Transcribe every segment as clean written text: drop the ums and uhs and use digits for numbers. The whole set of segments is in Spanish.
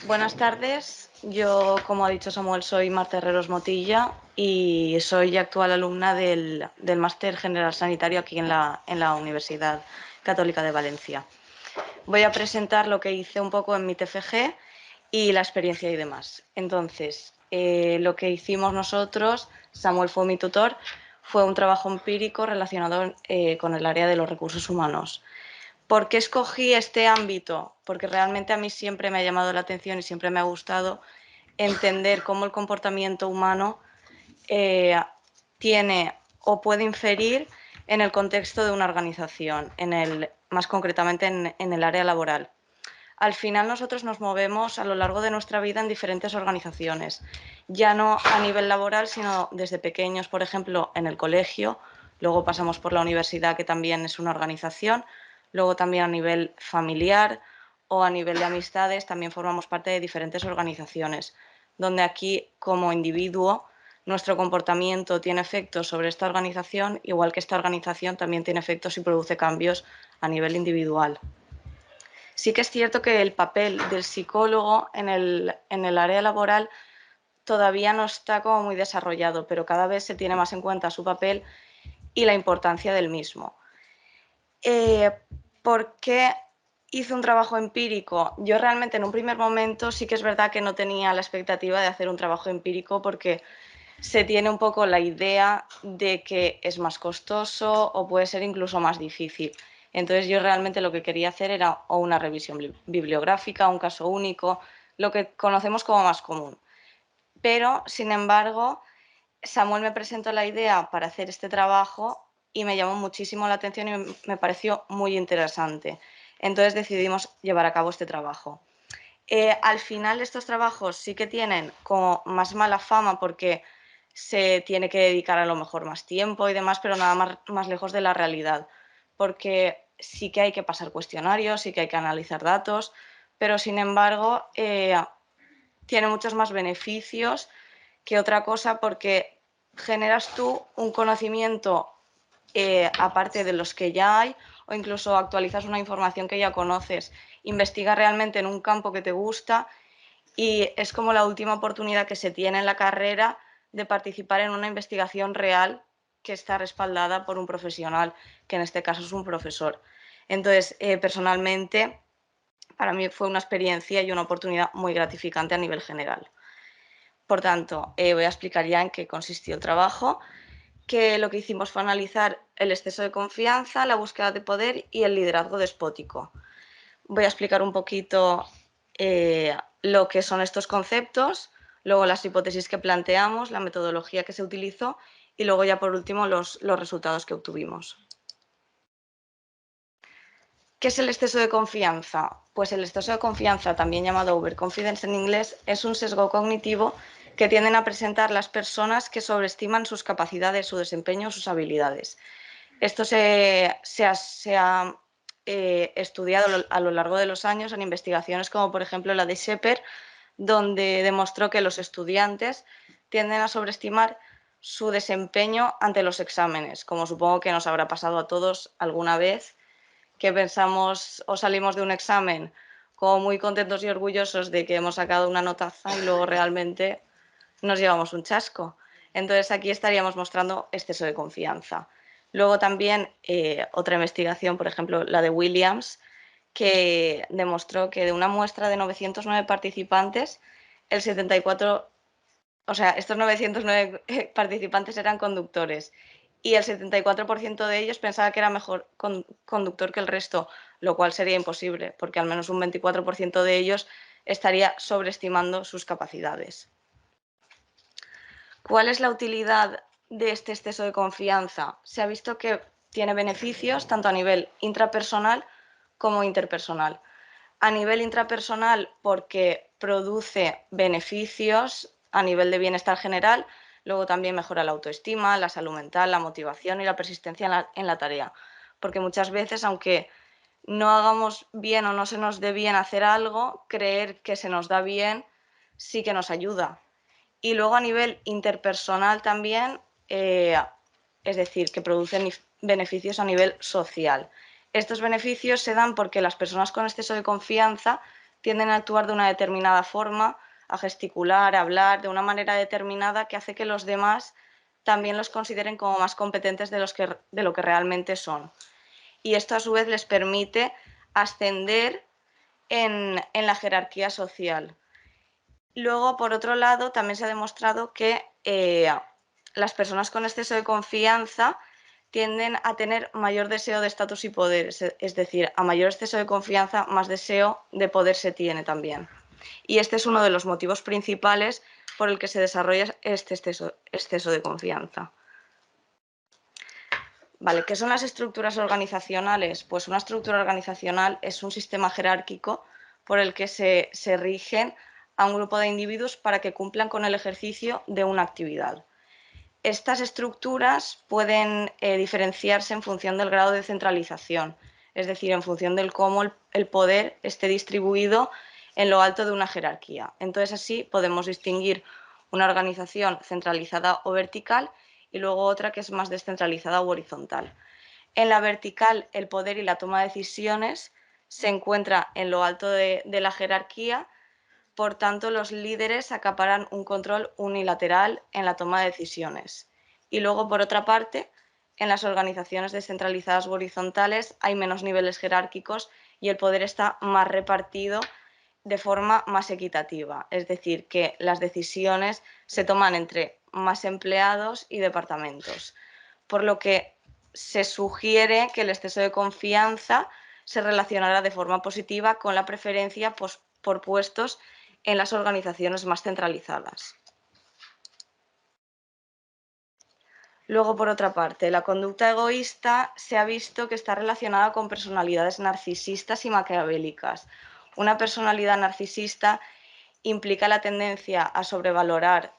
Buenas tardes, yo, como ha dicho Samuel, soy Marta Herreros Motilla y soy actual alumna del Máster General Sanitario aquí en la Universidad Católica de Valencia. Voy a presentar lo que hice un poco en mi TFG y la experiencia y demás. Entonces, lo que hicimos nosotros, Samuel fue mi tutor, fue un trabajo empírico relacionado con el área de los recursos humanos. ¿Por qué escogí este ámbito? Porque realmente a mí siempre me ha llamado la atención y siempre me ha gustado entender cómo el comportamiento humano tiene o puede inferir en el contexto de una organización, más concretamente en el área laboral. Al final nosotros nos movemos a lo largo de nuestra vida en diferentes organizaciones, ya no a nivel laboral, sino desde pequeños, por ejemplo, en el colegio, luego pasamos por la universidad, que también es una organización, luego también a nivel familiar o a nivel de amistades, también formamos parte de diferentes organizaciones, donde aquí, como individuo, nuestro comportamiento tiene efectos sobre esta organización, igual que esta organización también tiene efectos y produce cambios a nivel individual. Sí que es cierto que el papel del psicólogo en el área laboral todavía no está como muy desarrollado, pero cada vez se tiene más en cuenta su papel y la importancia del mismo. ¿Por qué hice un trabajo empírico? Yo realmente en un primer momento sí que es verdad que no tenía la expectativa de hacer un trabajo empírico porque se tiene un poco la idea de que es más costoso o puede ser incluso más difícil. Entonces yo realmente lo que quería hacer era o una revisión bibliográfica, un caso único, lo que conocemos como más común. Pero, sin embargo, Samuel me presentó la idea para hacer este trabajo y me llamó muchísimo la atención y me pareció muy interesante. Entonces decidimos llevar a cabo este trabajo. Al final estos trabajos sí que tienen como más mala fama porque se tiene que dedicar a lo mejor más tiempo y demás, pero nada más lejos de la realidad, porque sí que hay que pasar cuestionarios, sí que hay que analizar datos, pero sin embargo tiene muchos más beneficios que otra cosa porque generas tú un conocimiento aparte de los que ya hay o incluso actualizas una información que ya conoces, investigas realmente en un campo que te gusta y es como la última oportunidad que se tiene en la carrera de participar en una investigación real que está respaldada por un profesional, que en este caso es un profesor. Entonces, personalmente, para mí fue una experiencia y una oportunidad muy gratificante a nivel general. Por tanto, voy a explicar ya en qué consistió el trabajo, que lo que hicimos fue analizar el exceso de confianza, la búsqueda de poder y el liderazgo despótico. Voy a explicar un poquito lo que son estos conceptos, luego las hipótesis que planteamos, la metodología que se utilizó y luego ya por último los resultados que obtuvimos. ¿Qué es el exceso de confianza? Pues el exceso de confianza, también llamado overconfidence en inglés, es un sesgo cognitivo que tienden a presentar las personas que sobreestiman sus capacidades, su desempeño, sus habilidades. Esto se ha estudiado a lo largo de los años en investigaciones como por ejemplo la de Shepherd, donde demostró que los estudiantes tienden a sobreestimar su desempeño ante los exámenes, como supongo que nos habrá pasado a todos alguna vez, que pensamos o salimos de un examen como muy contentos y orgullosos de que hemos sacado una notaza y luego realmente nos llevamos un chasco. Entonces aquí estaríamos mostrando exceso de confianza. Luego también otra investigación, por ejemplo, la de Williams, que demostró que de una muestra de 909 participantes, el 74, o sea, estos 909 participantes eran conductores y el 74% de ellos pensaba que era mejor conductor que el resto, lo cual sería imposible, porque al menos un 24% de ellos estaría sobreestimando sus capacidades. ¿Cuál es la utilidad de este exceso de confianza? Se ha visto que tiene beneficios tanto a nivel intrapersonal como interpersonal. A nivel intrapersonal porque produce beneficios a nivel de bienestar general, luego también mejora la autoestima, la salud mental, la motivación y la persistencia en la tarea. Porque muchas veces, aunque no hagamos bien o no se nos dé bien hacer algo, creer que se nos da bien sí que nos ayuda. Y luego a nivel interpersonal también, es decir, que producen beneficios a nivel social. Estos beneficios se dan porque las personas con exceso de confianza tienden a actuar de una determinada forma, a gesticular, a hablar de una manera determinada que hace que los demás también los consideren como más competentes de lo que realmente son. Y esto a su vez les permite ascender en la jerarquía social. Luego, por otro lado, también se ha demostrado que las personas con exceso de confianza tienden a tener mayor deseo de estatus y poder, es decir, a mayor exceso de confianza, más deseo de poder se tiene también. Y este es uno de los motivos principales por el que se desarrolla este exceso de confianza. Vale, ¿qué son las estructuras organizacionales? Pues una estructura organizacional es un sistema jerárquico por el que se rigen a un grupo de individuos para que cumplan con el ejercicio de una actividad. Estas estructuras pueden diferenciarse en función del grado de centralización, es decir, en función del cómo el poder esté distribuido en lo alto de una jerarquía. Entonces, así podemos distinguir una organización centralizada o vertical y luego otra que es más descentralizada o horizontal. En la vertical, el poder y la toma de decisiones se encuentra en lo alto de la jerarquía. Por tanto, los líderes acaparan un control unilateral en la toma de decisiones. Y luego, por otra parte, en las organizaciones descentralizadas u horizontales hay menos niveles jerárquicos y el poder está más repartido de forma más equitativa. Es decir, que las decisiones se toman entre más empleados y departamentos. Por lo que se sugiere que el exceso de confianza se relacionará de forma positiva con la preferencia por puestos en las organizaciones más centralizadas. Luego, por otra parte, la conducta egoísta se ha visto que está relacionada con personalidades narcisistas y maquiavélicas. Una personalidad narcisista implica la tendencia a sobrevalorarse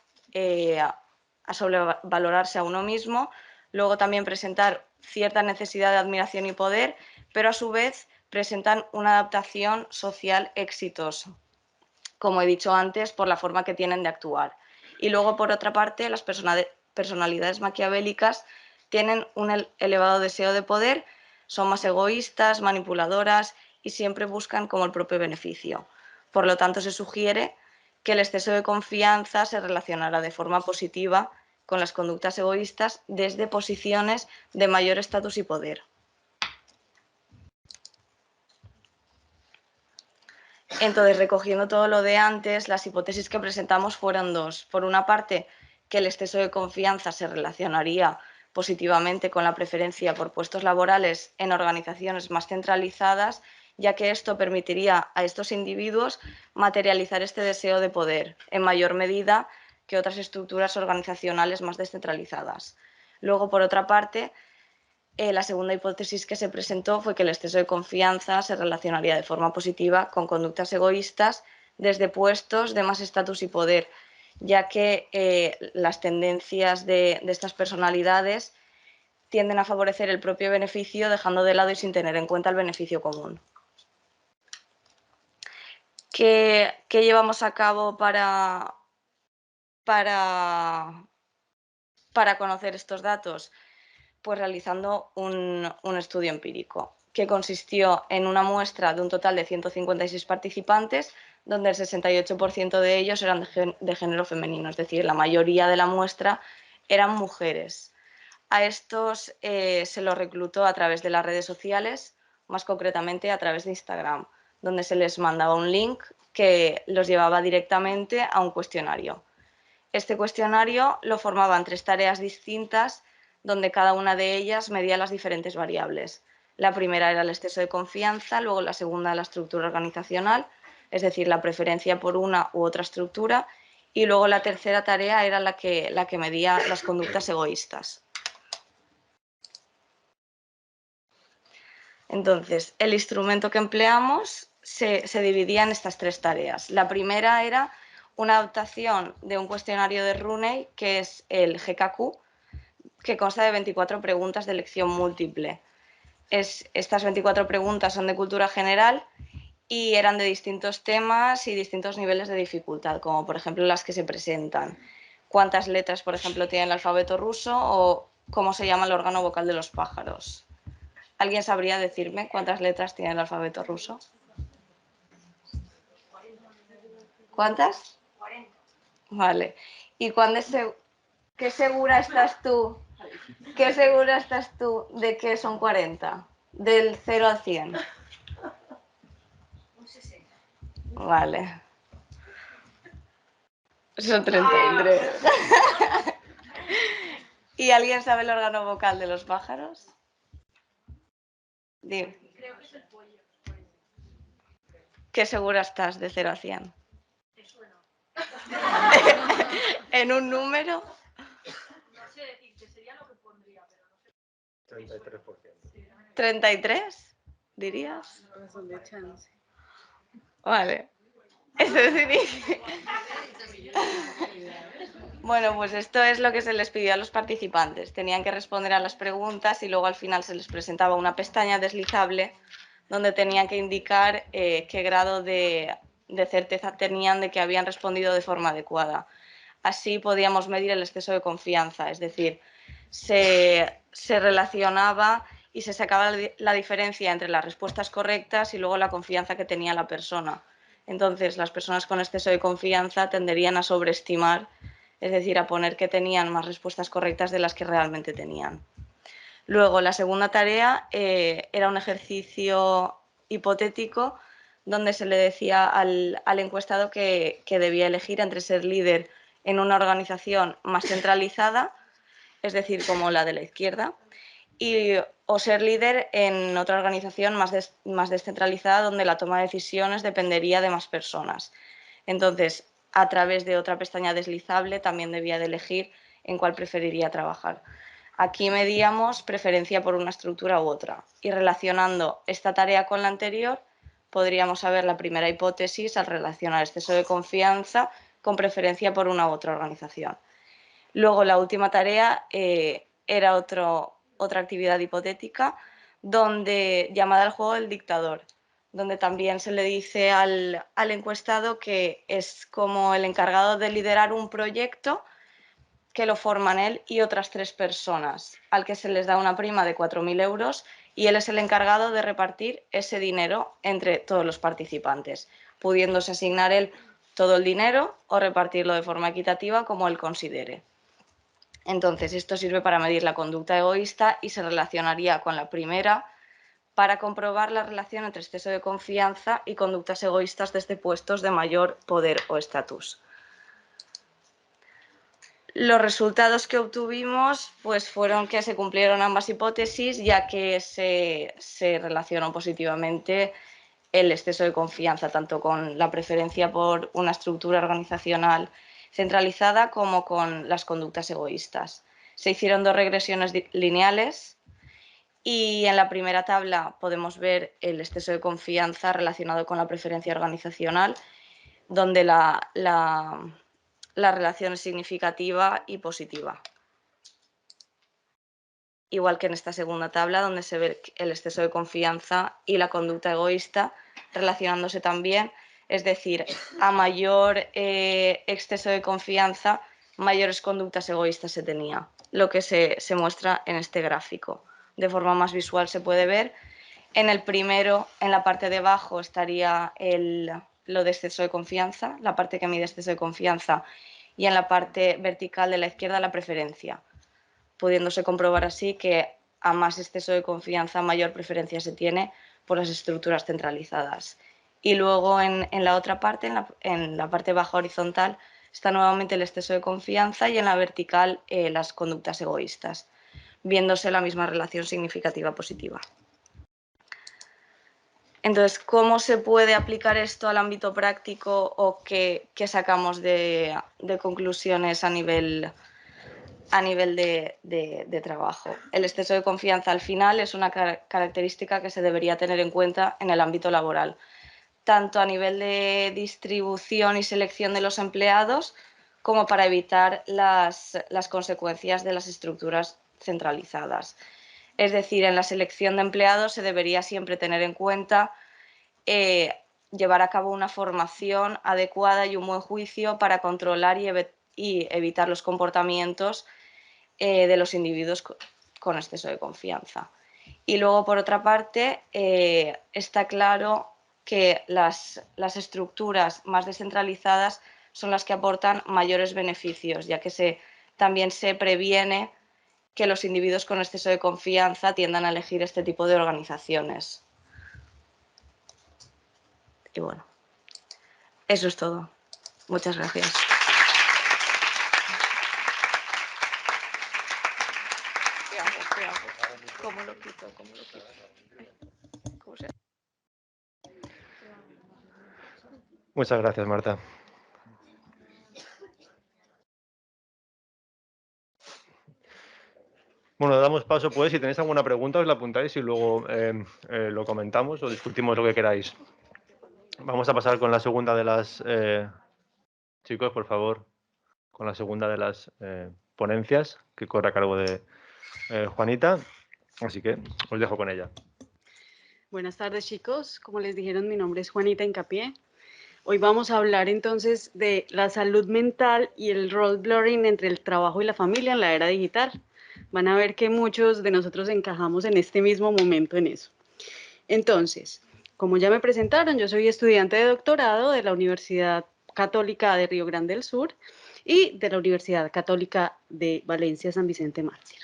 a uno mismo, luego también presentar cierta necesidad de admiración y poder, pero a su vez presentan una adaptación social exitosa, como he dicho antes, por la forma que tienen de actuar. Y luego, por otra parte, las personalidades maquiavélicas tienen un elevado deseo de poder, son más egoístas, manipuladoras y siempre buscan como el propio beneficio. Por lo tanto, se sugiere que el exceso de confianza se relacionará de forma positiva con las conductas egoístas desde posiciones de mayor estatus y poder. Entonces, recogiendo todo lo de antes, las hipótesis que presentamos fueron dos. Por una parte, que el exceso de confianza se relacionaría positivamente con la preferencia por puestos laborales en organizaciones más centralizadas, ya que esto permitiría a estos individuos materializar este deseo de poder en mayor medida que otras estructuras organizacionales más descentralizadas. Luego, por otra parte, la segunda hipótesis que se presentó fue que el exceso de confianza se relacionaría de forma positiva con conductas egoístas desde puestos de más estatus y poder, ya que las tendencias de estas personalidades tienden a favorecer el propio beneficio, dejando de lado y sin tener en cuenta el beneficio común. ¿Qué llevamos a cabo para conocer estos datos? Pues realizando un estudio empírico que consistió en una muestra de un total de 156 participantes, donde el 68% de ellos eran de género femenino, es decir, la mayoría de la muestra eran mujeres. A estos se los reclutó a través de las redes sociales, más concretamente a través de Instagram, donde se les mandaba un link que los llevaba directamente a un cuestionario. Este cuestionario lo formaban 3 tareas distintas, donde cada una de ellas medía las diferentes variables. La primera era el exceso de confianza, luego la segunda la estructura organizacional, es decir, la preferencia por una u otra estructura, y luego la tercera tarea era la que medía las conductas egoístas. Entonces, el instrumento que empleamos se dividía en estas 3 tareas. La primera era una adaptación de un cuestionario de Rooney, que es el GKQ, que consta de 24 preguntas de elección múltiple. Estas 24 preguntas son de cultura general y eran de distintos temas y distintos niveles de dificultad, como por ejemplo las que se presentan. ¿Cuántas letras, por ejemplo, tiene el alfabeto ruso o cómo se llama el órgano vocal de los pájaros? ¿Alguien sabría decirme cuántas letras tiene el alfabeto ruso? ¿Cuántas? 40. Vale. ¿Y qué segura estás tú? ¿Qué segura estás tú de que son 40? Del 0 al 100. Un 60. Vale. Son 33. ¿Y alguien sabe el órgano vocal de los pájaros? Dime. Creo que es el pollo. ¿Qué segura estás de 0 a 100? Eso no. ¿En un número? No sé decirte, sería lo que pondría, pero no sé. 33%. ¿33? ¿Dirías? Vale. Eso significa... Bueno, pues esto es lo que se les pidió a los participantes. Tenían que responder a las preguntas y luego al final se les presentaba una pestaña deslizable donde tenían que indicar qué grado de certeza tenían de que habían respondido de forma adecuada. Así podíamos medir el exceso de confianza, es decir, se relacionaba y se sacaba la diferencia entre las respuestas correctas y luego la confianza que tenía la persona. Entonces, las personas con exceso de confianza tenderían a sobreestimar, es decir, a poner que tenían más respuestas correctas de las que realmente tenían. Luego, la segunda tarea era un ejercicio hipotético donde se le decía al encuestado que debía elegir entre ser líder en una organización más centralizada, es decir, como la de la izquierda, o ser líder en otra organización más descentralizada donde la toma de decisiones dependería de más personas. Entonces, a través de otra pestaña deslizable también debía de elegir en cuál preferiría trabajar. Aquí medíamos preferencia por una estructura u otra y relacionando esta tarea con la anterior podríamos saber la primera hipótesis al relacionar exceso de confianza con preferencia por una u otra organización. Luego la última tarea era otra actividad hipotética llamada el juego del dictador, donde también se le dice al encuestado que es como el encargado de liderar un proyecto que lo forman él y otras 3 personas, al que se les da una prima de 4.000 euros y él es el encargado de repartir ese dinero entre todos los participantes, pudiéndose asignar él todo el dinero o repartirlo de forma equitativa como él considere. Entonces, esto sirve para medir la conducta egoísta y se relacionaría con la primera para comprobar la relación entre exceso de confianza y conductas egoístas desde puestos de mayor poder o estatus. Los resultados que obtuvimos pues, fueron que se cumplieron ambas hipótesis, ya que se relacionó positivamente el exceso de confianza, tanto con la preferencia por una estructura organizacional centralizada como con las conductas egoístas. Se hicieron 2 regresiones lineales y en la primera tabla podemos ver el exceso de confianza relacionado con la preferencia organizacional, donde la relación es significativa y positiva. Igual que en esta segunda tabla, donde se ve el exceso de confianza y la conducta egoísta relacionándose también, es decir, a mayor exceso de confianza, mayores conductas egoístas se tenía, lo que se muestra en este gráfico. De forma más visual se puede ver. En el primero, en la parte de abajo, estaría lo de exceso de confianza, la parte que mide exceso de confianza, y en la parte vertical de la izquierda la preferencia, pudiéndose comprobar así que a más exceso de confianza, mayor preferencia se tiene por las estructuras centralizadas. Y luego en la otra parte, en la parte baja horizontal, está nuevamente el exceso de confianza y en la vertical las conductas egoístas, viéndose la misma relación significativa positiva. Entonces, ¿cómo se puede aplicar esto al ámbito práctico o qué sacamos de conclusiones a nivel de trabajo? El exceso de confianza al final es una característica que se debería tener en cuenta en el ámbito laboral, tanto a nivel de distribución y selección de los empleados como para evitar las consecuencias de las estructuras centralizadas. Es decir, en la selección de empleados se debería siempre tener en cuenta llevar a cabo una formación adecuada y un buen juicio para controlar y evitar los comportamientos de los individuos con exceso de confianza. Y luego, por otra parte, está claro que las estructuras más descentralizadas son las que aportan mayores beneficios, ya que también se previene que los individuos con exceso de confianza tiendan a elegir este tipo de organizaciones. Y bueno, eso es todo. Muchas gracias. ¿Cómo lo quito? Muchas gracias, Marta. Bueno, damos paso, pues, si tenéis alguna pregunta os la apuntáis y luego lo comentamos o discutimos lo que queráis. Vamos a pasar con la segunda de las... chicos, por favor, con la segunda de las ponencias que corre a cargo de Juanita. Así que os dejo con ella. Buenas tardes, chicos. Como les dijeron, mi nombre es Juanita Hincapié. Hoy vamos a hablar entonces de la salud mental y el role blurring entre el trabajo y la familia en la era digital. Van a ver que muchos de nosotros encajamos en este mismo momento en eso. Entonces, como ya me presentaron, yo soy estudiante de doctorado de la Universidad Católica de Río Grande del Sur y de la Universidad Católica de Valencia San Vicente Mártir.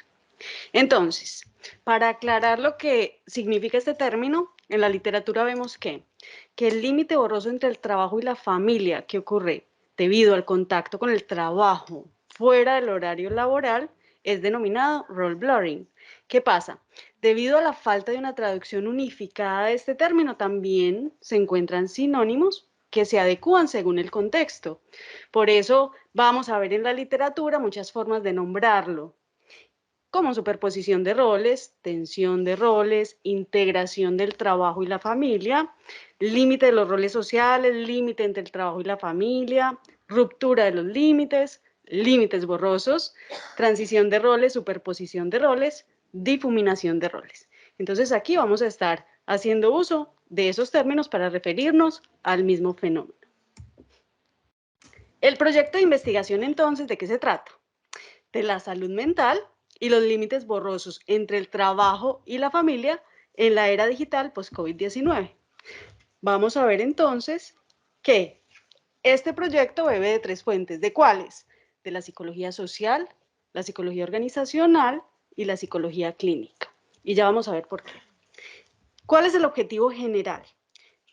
Entonces, para aclarar lo que significa este término, en la literatura vemos que el límite borroso entre el trabajo y la familia que ocurre debido al contacto con el trabajo fuera del horario laboral es denominado role blurring. ¿Qué pasa? Debido a la falta de una traducción unificada de este término, también se encuentran sinónimos que se adecúan según el contexto. Por eso vamos a ver en la literatura muchas formas de nombrarlo, como superposición de roles, tensión de roles, integración del trabajo y la familia, límite de los roles sociales, límite entre el trabajo y la familia, ruptura de los límites, límites borrosos, transición de roles, superposición de roles, difuminación de roles. Entonces aquí vamos a estar haciendo uso de esos términos para referirnos al mismo fenómeno. El proyecto de investigación entonces, ¿de qué se trata? De la salud mental y los límites borrosos entre el trabajo y la familia en la era digital post-COVID-19. Vamos a ver entonces que este proyecto bebe de tres fuentes. ¿De cuáles? De la psicología social, la psicología organizacional y la psicología clínica. Y ya vamos a ver por qué. ¿Cuál es el objetivo general?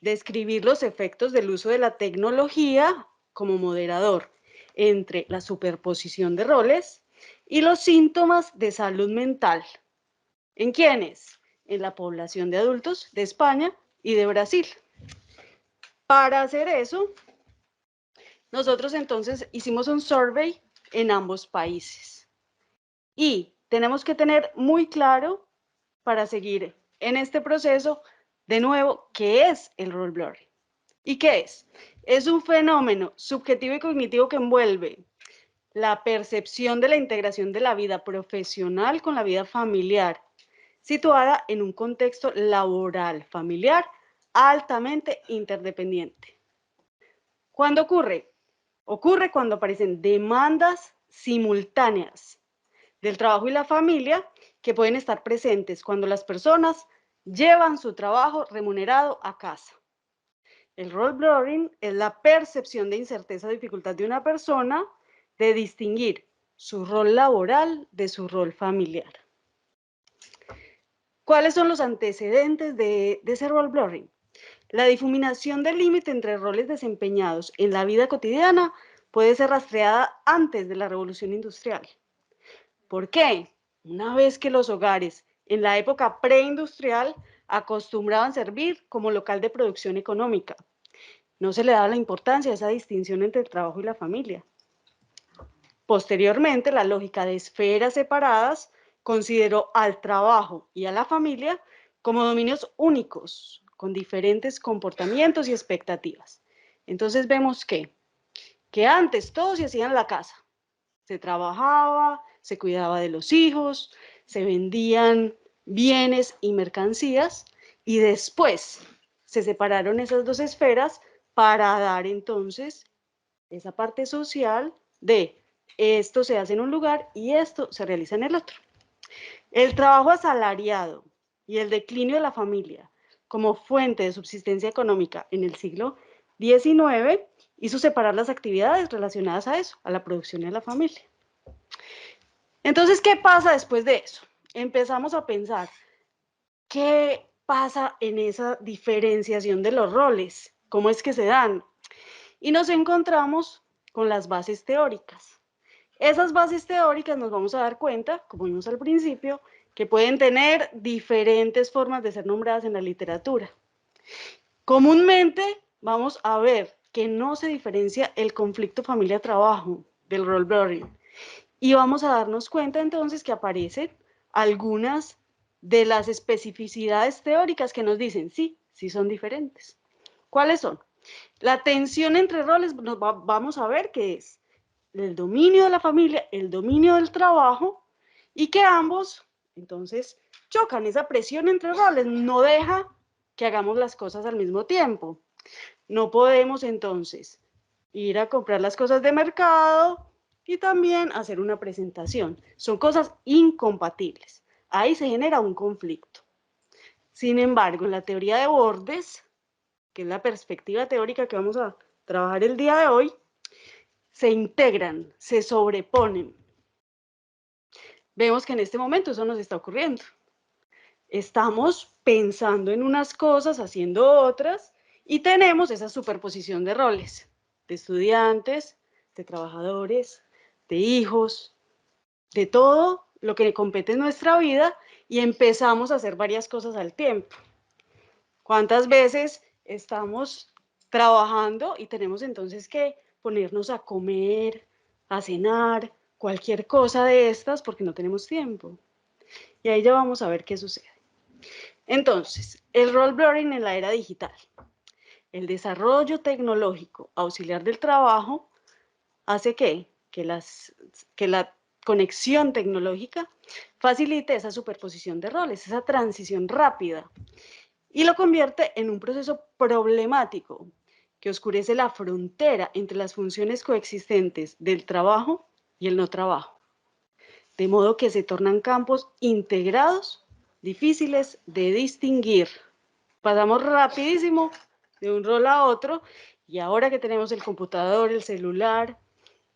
Describir los efectos del uso de la tecnología como moderador entre la superposición de roles y los síntomas de salud mental. ¿En quiénes? En la población de adultos de España y de Brasil. Para hacer eso, nosotros entonces hicimos un survey en ambos países. Y tenemos que tener muy claro, para seguir en este proceso, de nuevo, ¿qué es el role blurring? ¿Y qué es? Es un fenómeno subjetivo y cognitivo que envuelve la percepción de la integración de la vida profesional con la vida familiar, situada en un contexto laboral familiar altamente interdependiente. ¿Cuándo ocurre? Ocurre cuando aparecen demandas simultáneas del trabajo y la familia que pueden estar presentes cuando las personas llevan su trabajo remunerado a casa. El role blurring es la percepción de incerteza o dificultad de una persona de distinguir su rol laboral de su rol familiar. ¿Cuáles son los antecedentes de ese role blurring? La difuminación del límite entre roles desempeñados en la vida cotidiana puede ser rastreada antes de la revolución industrial. ¿Por qué? Una vez que los hogares en la época preindustrial acostumbraban servir como local de producción económica, no se le daba la importancia a esa distinción entre el trabajo y la familia. Posteriormente, la lógica de esferas separadas consideró al trabajo y a la familia como dominios únicos, con diferentes comportamientos y expectativas. Entonces vemos que antes todo se hacía en la casa. Se trabajaba, se cuidaba de los hijos, se vendían bienes y mercancías, y después se separaron esas dos esferas para dar entonces esa parte social de esto se hace en un lugar y esto se realiza en el otro. El trabajo asalariado y el declinio de la familia como fuente de subsistencia económica en el siglo XIX, hizo separar las actividades relacionadas a eso, a la producción y a la familia. Entonces, ¿qué pasa después de eso? Empezamos a pensar, ¿qué pasa en esa diferenciación de los roles? ¿Cómo es que se dan? Y nos encontramos con las bases teóricas. Esas bases teóricas nos vamos a dar cuenta, como vimos al principio, que pueden tener diferentes formas de ser nombradas en la literatura. Comúnmente vamos a ver que no se diferencia el conflicto familia-trabajo del role blurring. Y vamos a darnos cuenta entonces que aparecen algunas de las especificidades teóricas que nos dicen, sí, sí son diferentes. ¿Cuáles son? La tensión entre roles, vamos a ver que es el dominio de la familia, el dominio del trabajo, y que ambos, entonces, chocan. Esa presión entre roles no deja que hagamos las cosas al mismo tiempo. No podemos, entonces, ir a comprar las cosas de mercado y también hacer una presentación. Son cosas incompatibles. Ahí se genera un conflicto. Sin embargo, en la teoría de bordes, que es la perspectiva teórica que vamos a trabajar el día de hoy, se integran, se sobreponen. Vemos que en este momento eso nos está ocurriendo. Estamos pensando en unas cosas, haciendo otras, y tenemos esa superposición de roles, de estudiantes, de trabajadores, de hijos, de todo lo que compete en nuestra vida, y empezamos a hacer varias cosas al tiempo. ¿Cuántas veces estamos trabajando y tenemos entonces que ponernos a comer, a cenar, cualquier cosa de estas porque no tenemos tiempo? Y ahí ya vamos a ver qué sucede. Entonces, el role blurring en la era digital. El desarrollo tecnológico auxiliar del trabajo hace que la conexión tecnológica facilite esa superposición de roles, esa transición rápida, y lo convierte en un proceso problemático que oscurece la frontera entre las funciones coexistentes del trabajo y el no trabajo, de modo que se tornan campos integrados, difíciles de distinguir. Pasamos rapidísimo de un rol a otro, y ahora que tenemos el computador, el celular,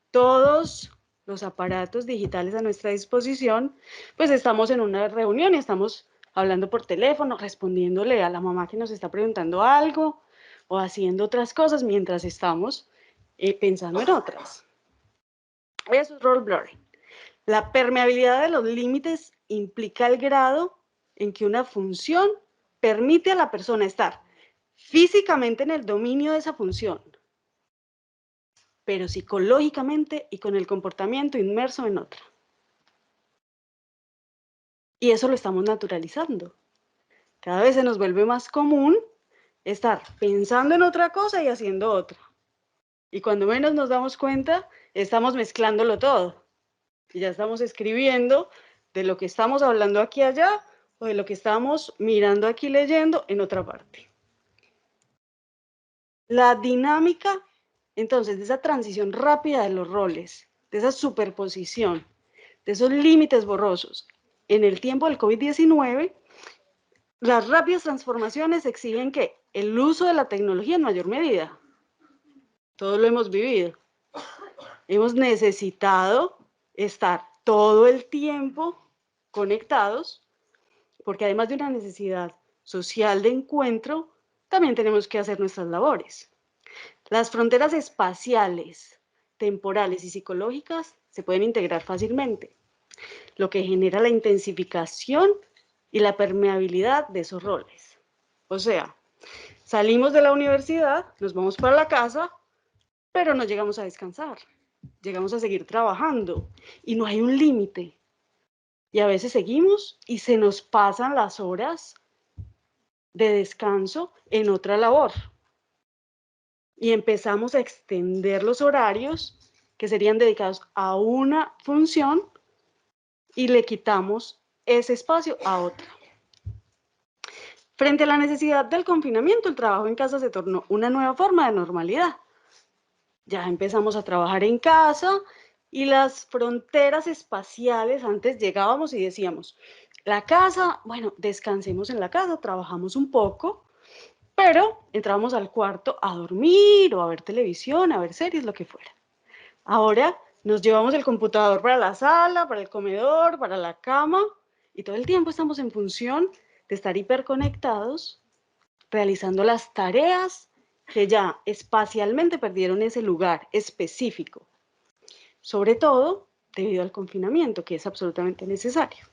todos los aparatos digitales a nuestra disposición, pues estamos en una reunión y estamos hablando por teléfono, respondiéndole a la mamá que nos está preguntando algo o haciendo otras cosas mientras estamos pensando en otras. Eso es role blurring. La permeabilidad de los límites implica el grado en que una función permite a la persona estar físicamente en el dominio de esa función, pero psicológicamente y con el comportamiento inmerso en otra. Y eso lo estamos naturalizando. Cada vez se nos vuelve más común estar pensando en otra cosa y haciendo otra. Y cuando menos nos damos cuenta, estamos mezclándolo todo. Y ya estamos escribiendo de lo que estamos hablando aquí allá o de lo que estamos mirando aquí leyendo en otra parte. La dinámica, entonces, de esa transición rápida de los roles, de esa superposición, de esos límites borrosos, en el tiempo del COVID-19, las rápidas transformaciones exigen que el uso de la tecnología en mayor medida. Todos lo hemos vivido. Hemos necesitado estar todo el tiempo conectados, porque además de una necesidad social de encuentro, también tenemos que hacer nuestras labores. Las fronteras espaciales, temporales y psicológicas se pueden integrar fácilmente, lo que genera la intensificación y la permeabilidad de esos roles. O sea, salimos de la universidad, nos vamos para la casa, pero no llegamos a descansar, llegamos a seguir trabajando y no hay un límite. Y a veces seguimos y se nos pasan las horas de descanso en otra labor. Y empezamos a extender los horarios que serían dedicados a una función y le quitamos ese espacio a otra. Frente a la necesidad del confinamiento, el trabajo en casa se tornó una nueva forma de normalidad. Ya empezamos a trabajar en casa y las fronteras espaciales, antes llegábamos y decíamos, la casa, bueno, descansemos en la casa, trabajamos un poco, pero entrábamos al cuarto a dormir o a ver televisión, a ver series, lo que fuera. Ahora nos llevamos el computador para la sala, para el comedor, para la cama, y todo el tiempo estamos en función de estar hiperconectados, realizando las tareas que ya espacialmente perdieron ese lugar específico, sobre todo debido al confinamiento, que es absolutamente necesario.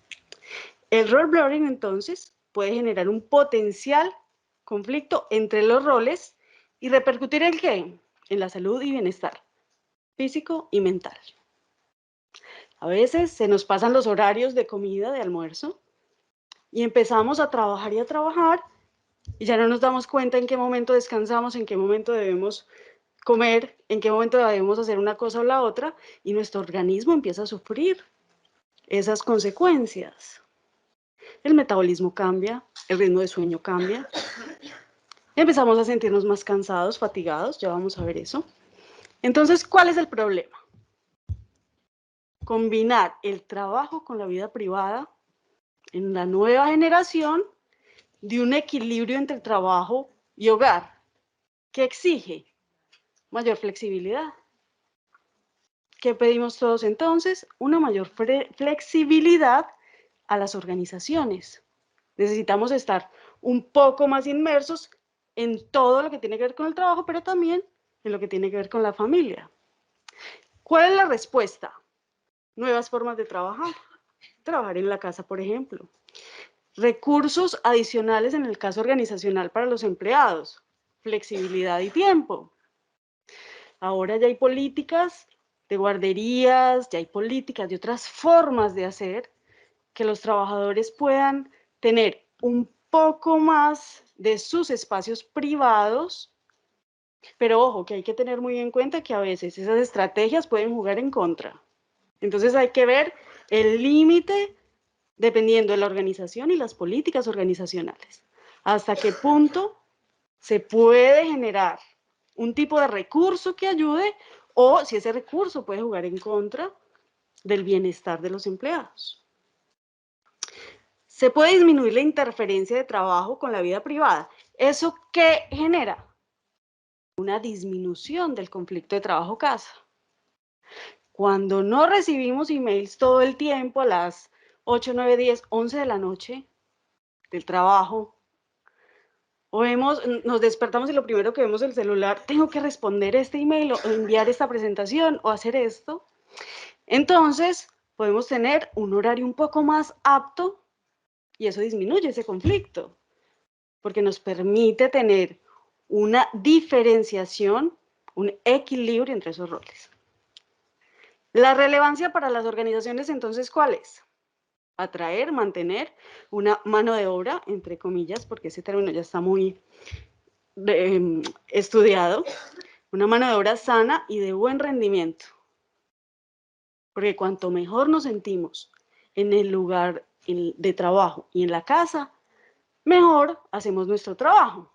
El role blurring, entonces, puede generar un potencial conflicto entre los roles y repercutir en ¿qué? En la salud y bienestar físico y mental. A veces se nos pasan los horarios de comida, de almuerzo, y empezamos a trabajar y ya no nos damos cuenta en qué momento descansamos, en qué momento debemos comer, en qué momento debemos hacer una cosa o la otra, y nuestro organismo empieza a sufrir esas consecuencias. El metabolismo cambia, el ritmo de sueño cambia, empezamos a sentirnos más cansados, fatigados, ya vamos a ver eso. Entonces, ¿cuál es el problema? Combinar el trabajo con la vida privada en la nueva generación de un equilibrio entre trabajo y hogar, que exige mayor flexibilidad. ¿Qué pedimos todos entonces? Una mayor flexibilidad a las organizaciones. Necesitamos estar un poco más inmersos en todo lo que tiene que ver con el trabajo, pero también en lo que tiene que ver con la familia. ¿Cuál es la respuesta? Nuevas formas de trabajar. Trabajar en la casa, por ejemplo. Recursos adicionales en el caso organizacional para los empleados. Flexibilidad y tiempo. Ahora ya hay políticas de guarderías, ya hay políticas de otras formas de hacer que los trabajadores puedan tener un poco más de sus espacios privados, pero ojo, que hay que tener muy en cuenta que a veces esas estrategias pueden jugar en contra. Entonces hay que ver el límite dependiendo de la organización y las políticas organizacionales. Hasta qué punto se puede generar un tipo de recurso que ayude o si ese recurso puede jugar en contra del bienestar de los empleados. Se puede disminuir la interferencia de trabajo con la vida privada. ¿Eso qué genera? Una disminución del conflicto de trabajo-casa. Cuando no recibimos emails todo el tiempo a las 8, 9, 10, 11 de la noche del trabajo, o nos despertamos y lo primero que vemos es el celular, tengo que responder este email o enviar esta presentación o hacer esto, entonces podemos tener un horario un poco más apto y eso disminuye ese conflicto, porque nos permite tener una diferenciación, un equilibrio entre esos roles. La relevancia para las organizaciones, entonces, ¿cuál es? Atraer, mantener una mano de obra, entre comillas, porque ese término ya está muy estudiado, una mano de obra sana y de buen rendimiento. Porque cuanto mejor nos sentimos en el lugar de trabajo y en la casa, mejor hacemos nuestro trabajo.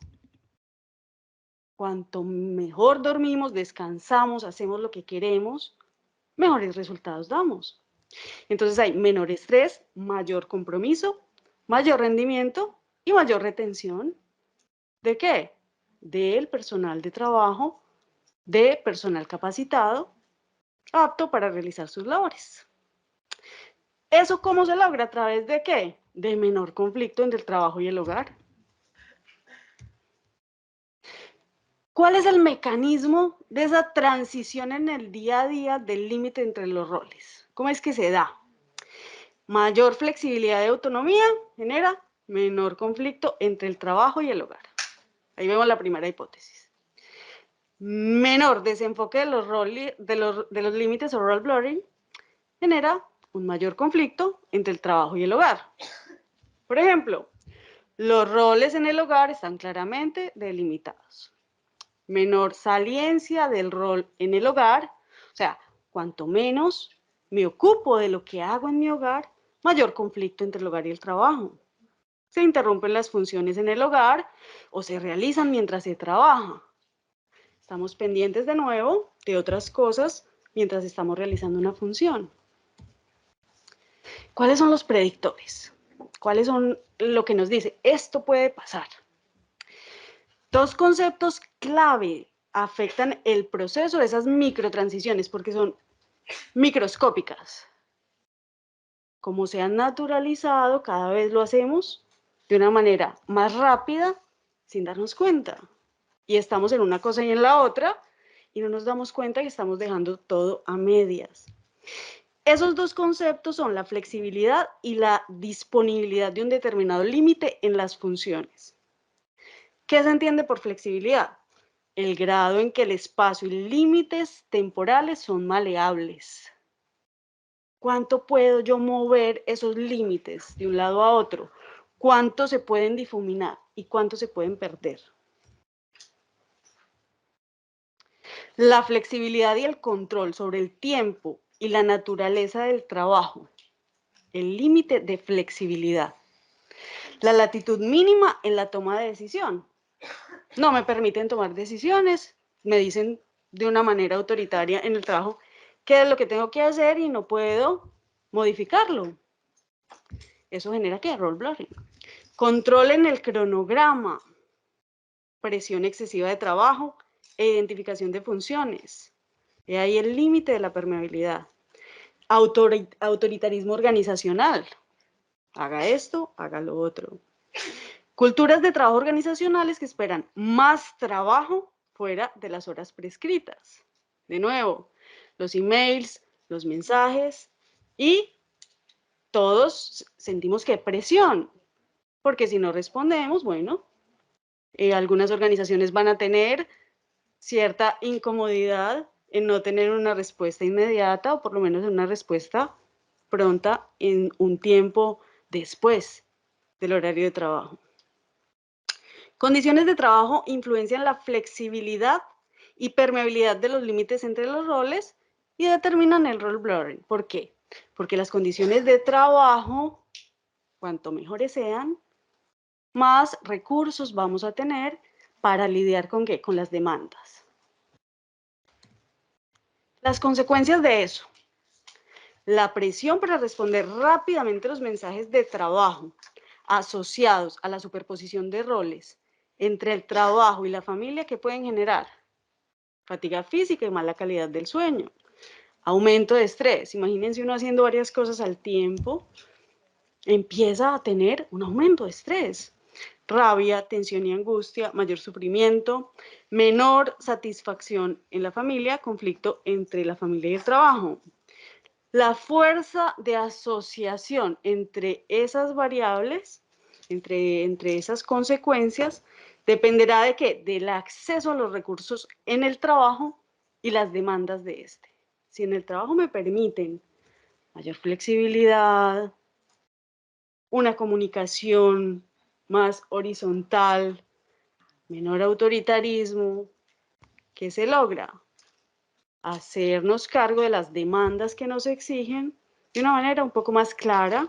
Cuanto mejor dormimos, descansamos, hacemos lo que queremos, mejores resultados damos. Entonces hay menor estrés, mayor compromiso, mayor rendimiento y mayor retención. ¿De qué? Del personal de trabajo, de personal capacitado, apto para realizar sus labores. ¿Eso cómo se logra? ¿A través de qué? De menor conflicto entre el trabajo y el hogar. ¿Cuál es el mecanismo de esa transición en el día a día del límite entre los roles? ¿Cómo es que se da? Mayor flexibilidad y autonomía genera menor conflicto entre el trabajo y el hogar. Ahí vemos la primera hipótesis. Menor desenfoque de los límites o role blurring genera un mayor conflicto entre el trabajo y el hogar. Por ejemplo, los roles en el hogar están claramente delimitados. Menor saliencia del rol en el hogar, o sea, cuanto menos me ocupo de lo que hago en mi hogar, mayor conflicto entre el hogar y el trabajo. Se interrumpen las funciones en el hogar o se realizan mientras se trabaja. Estamos pendientes de nuevo de otras cosas mientras estamos realizando una función. ¿Cuáles son los predictores? ¿Cuáles son lo que nos dice? Esto puede pasar. Dos conceptos clave afectan el proceso de esas microtransiciones porque son microscópicas. Como se han naturalizado, cada vez lo hacemos de una manera más rápida sin darnos cuenta. Y estamos en una cosa y en la otra y no nos damos cuenta que estamos dejando todo a medias. Esos dos conceptos son la flexibilidad y la disponibilidad de un determinado límite en las funciones. ¿Qué se entiende por flexibilidad? El grado en que el espacio y límites temporales son maleables. ¿Cuánto puedo yo mover esos límites de un lado a otro? ¿Cuánto se pueden difuminar y cuánto se pueden perder? La flexibilidad y el control sobre el tiempo y la naturaleza del trabajo. El límite de flexibilidad. La latitud mínima en la toma de decisión. No me permiten tomar decisiones, me dicen de una manera autoritaria en el trabajo qué es lo que tengo que hacer y no puedo modificarlo. Eso genera ¿qué? Role blurring. Control en el cronograma, presión excesiva de trabajo e identificación de funciones. He ahí el límite de la permeabilidad. Autoritarismo organizacional. Haga esto, haga lo otro. Culturas de trabajo organizacionales que esperan más trabajo fuera de las horas prescritas. De nuevo, los emails, los mensajes y todos sentimos que presión, porque si no respondemos, bueno, algunas organizaciones van a tener cierta incomodidad en no tener una respuesta inmediata o por lo menos una respuesta pronta en un tiempo después del horario de trabajo. Condiciones de trabajo influencian la flexibilidad y permeabilidad de los límites entre los roles y determinan el role blurring. ¿Por qué? Porque las condiciones de trabajo, cuanto mejores sean, más recursos vamos a tener para lidiar con ¿qué? Con las demandas. Las consecuencias de eso. La presión para responder rápidamente los mensajes de trabajo asociados a la superposición de roles entre el trabajo y la familia que pueden generar fatiga física y mala calidad del sueño, aumento de estrés. Imagínense uno haciendo varias cosas al tiempo, empieza a tener un aumento de estrés, rabia, tensión y angustia, mayor sufrimiento, menor satisfacción en la familia, conflicto entre la familia y el trabajo. La fuerza de asociación entre esas variables, entre esas consecuencias, dependerá de ¿qué? Del acceso a los recursos en el trabajo y las demandas de este. Si en el trabajo me permiten mayor flexibilidad, una comunicación más horizontal, menor autoritarismo, ¿qué se logra? Hacernos cargo de las demandas que nos exigen de una manera un poco más clara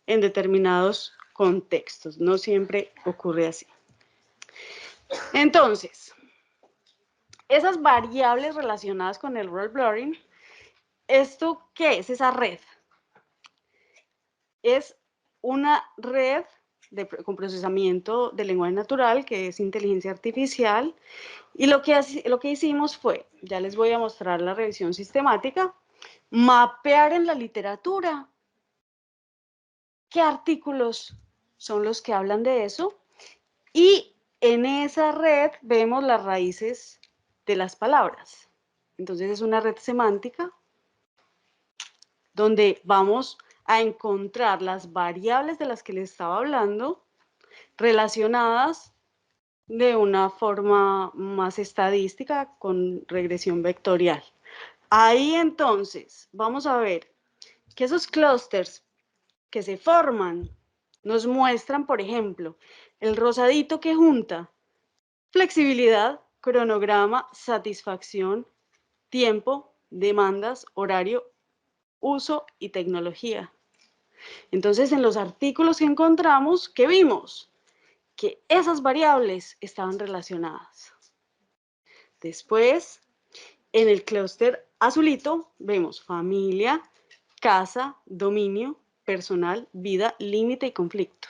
en determinados contextos. No siempre ocurre así. Entonces, esas variables relacionadas con el role blurring, ¿esto qué es? Esa red. Es una red con procesamiento de lenguaje natural, que es inteligencia artificial, y lo que hicimos fue, ya les voy a mostrar la revisión sistemática, mapear en la literatura qué artículos son los que hablan de eso, y en esa red vemos las raíces de las palabras. Entonces es una red semántica donde vamos a encontrar las variables de las que les estaba hablando relacionadas de una forma más estadística con regresión vectorial. Ahí entonces vamos a ver que esos clústeres que se forman nos muestran, por ejemplo, el rosadito que junta flexibilidad, cronograma, satisfacción, tiempo, demandas, horario, uso y tecnología. Entonces, en los artículos que encontramos, ¿qué vimos? Que esas variables estaban relacionadas. Después, en el clúster azulito, vemos familia, casa, dominio, personal, vida, límite y conflicto.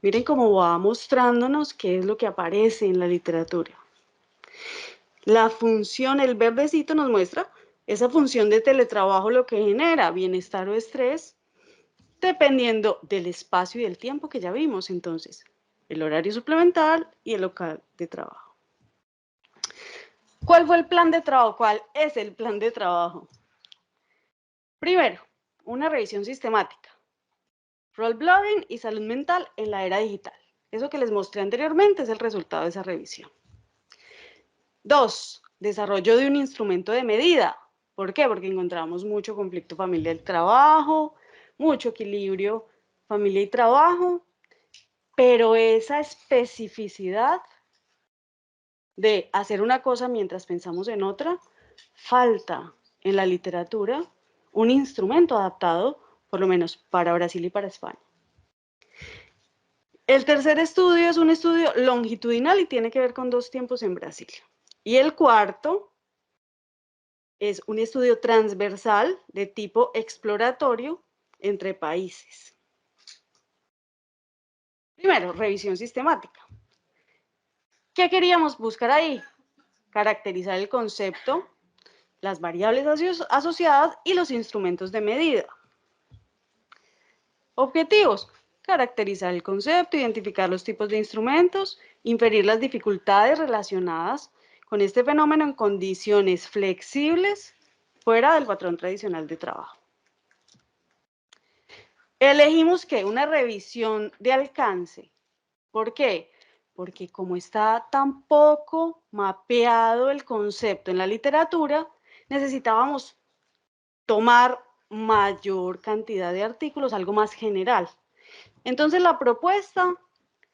Miren cómo va mostrándonos qué es lo que aparece en la literatura. La función, el verdecito nos muestra esa función de teletrabajo, lo que genera bienestar o estrés, dependiendo del espacio y del tiempo que ya vimos. Entonces, el horario suplemental y el local de trabajo. ¿Cuál fue el plan de trabajo? ¿Cuál es el plan de trabajo? Primero, una revisión sistemática. Role blurring y salud mental en la era digital. Eso que les mostré anteriormente es el resultado de esa revisión. 2. Desarrollo de un instrumento de medida. ¿Por qué? Porque encontramos mucho conflicto familia-trabajo, mucho equilibrio familia y trabajo, pero esa especificidad de hacer una cosa mientras pensamos en otra, falta en la literatura un instrumento adaptado, por lo menos para Brasil y para España. El tercer estudio es un estudio longitudinal y tiene que ver con 2 tiempos en Brasil. Y el cuarto es un estudio transversal de tipo exploratorio entre países. Primero, revisión sistemática. ¿Qué queríamos buscar ahí? Caracterizar el concepto, las variables asociadas y los instrumentos de medida. Objetivos: caracterizar el concepto, identificar los tipos de instrumentos, inferir las dificultades relacionadas con este fenómeno en condiciones flexibles fuera del patrón tradicional de trabajo. Elegimos que una revisión de alcance. ¿Por qué? Porque como está tan poco mapeado el concepto en la literatura, necesitábamos tomar mayor cantidad de artículos, algo más general. Entonces la propuesta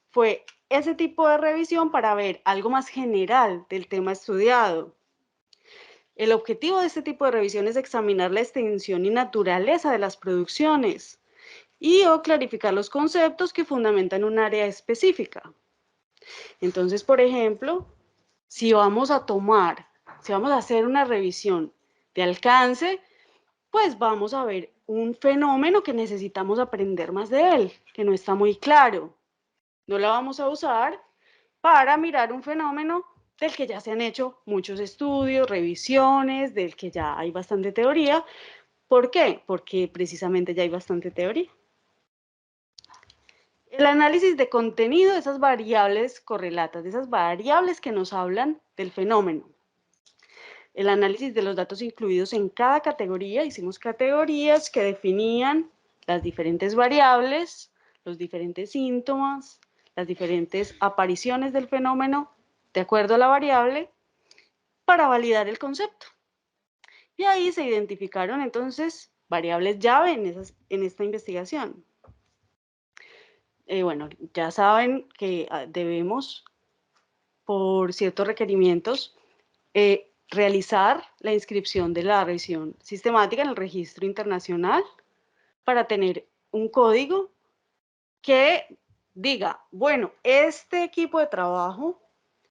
fue ese tipo de revisión para ver algo más general del tema estudiado. El objetivo de este tipo de revisión es examinar la extensión y naturaleza de las producciones y o clarificar los conceptos que fundamentan un área específica. Entonces, por ejemplo, si vamos a hacer una revisión de alcance, pues vamos a ver un fenómeno que necesitamos aprender más de él, que no está muy claro. No la vamos a usar para mirar un fenómeno del que ya se han hecho muchos estudios, revisiones, del que ya hay bastante teoría. ¿Por qué? Porque precisamente ya hay bastante teoría. El análisis de contenido de esas variables correlatas, de esas variables que nos hablan del fenómeno. El análisis de los datos incluidos en cada categoría. Hicimos categorías que definían las diferentes variables, los diferentes síntomas, las diferentes apariciones del fenómeno de acuerdo a la variable para validar el concepto. Y ahí se identificaron entonces variables llave en esta investigación. Bueno, ya saben que debemos, por ciertos requerimientos, realizar la inscripción de la revisión sistemática en el registro internacional para tener un código que diga, bueno, este equipo de trabajo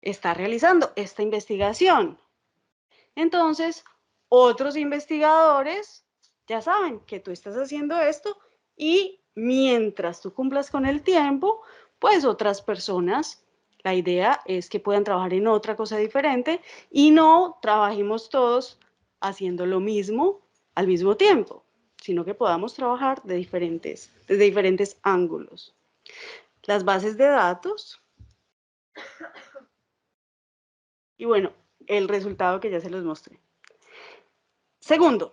está realizando esta investigación. Entonces, otros investigadores ya saben que tú estás haciendo esto y mientras tú cumplas con el tiempo, pues otras personas, la idea es que puedan trabajar en otra cosa diferente y no trabajemos todos haciendo lo mismo al mismo tiempo, sino que podamos trabajar desde diferentes ángulos. Las bases de datos. Y bueno, el resultado que ya se los mostré. Segundo,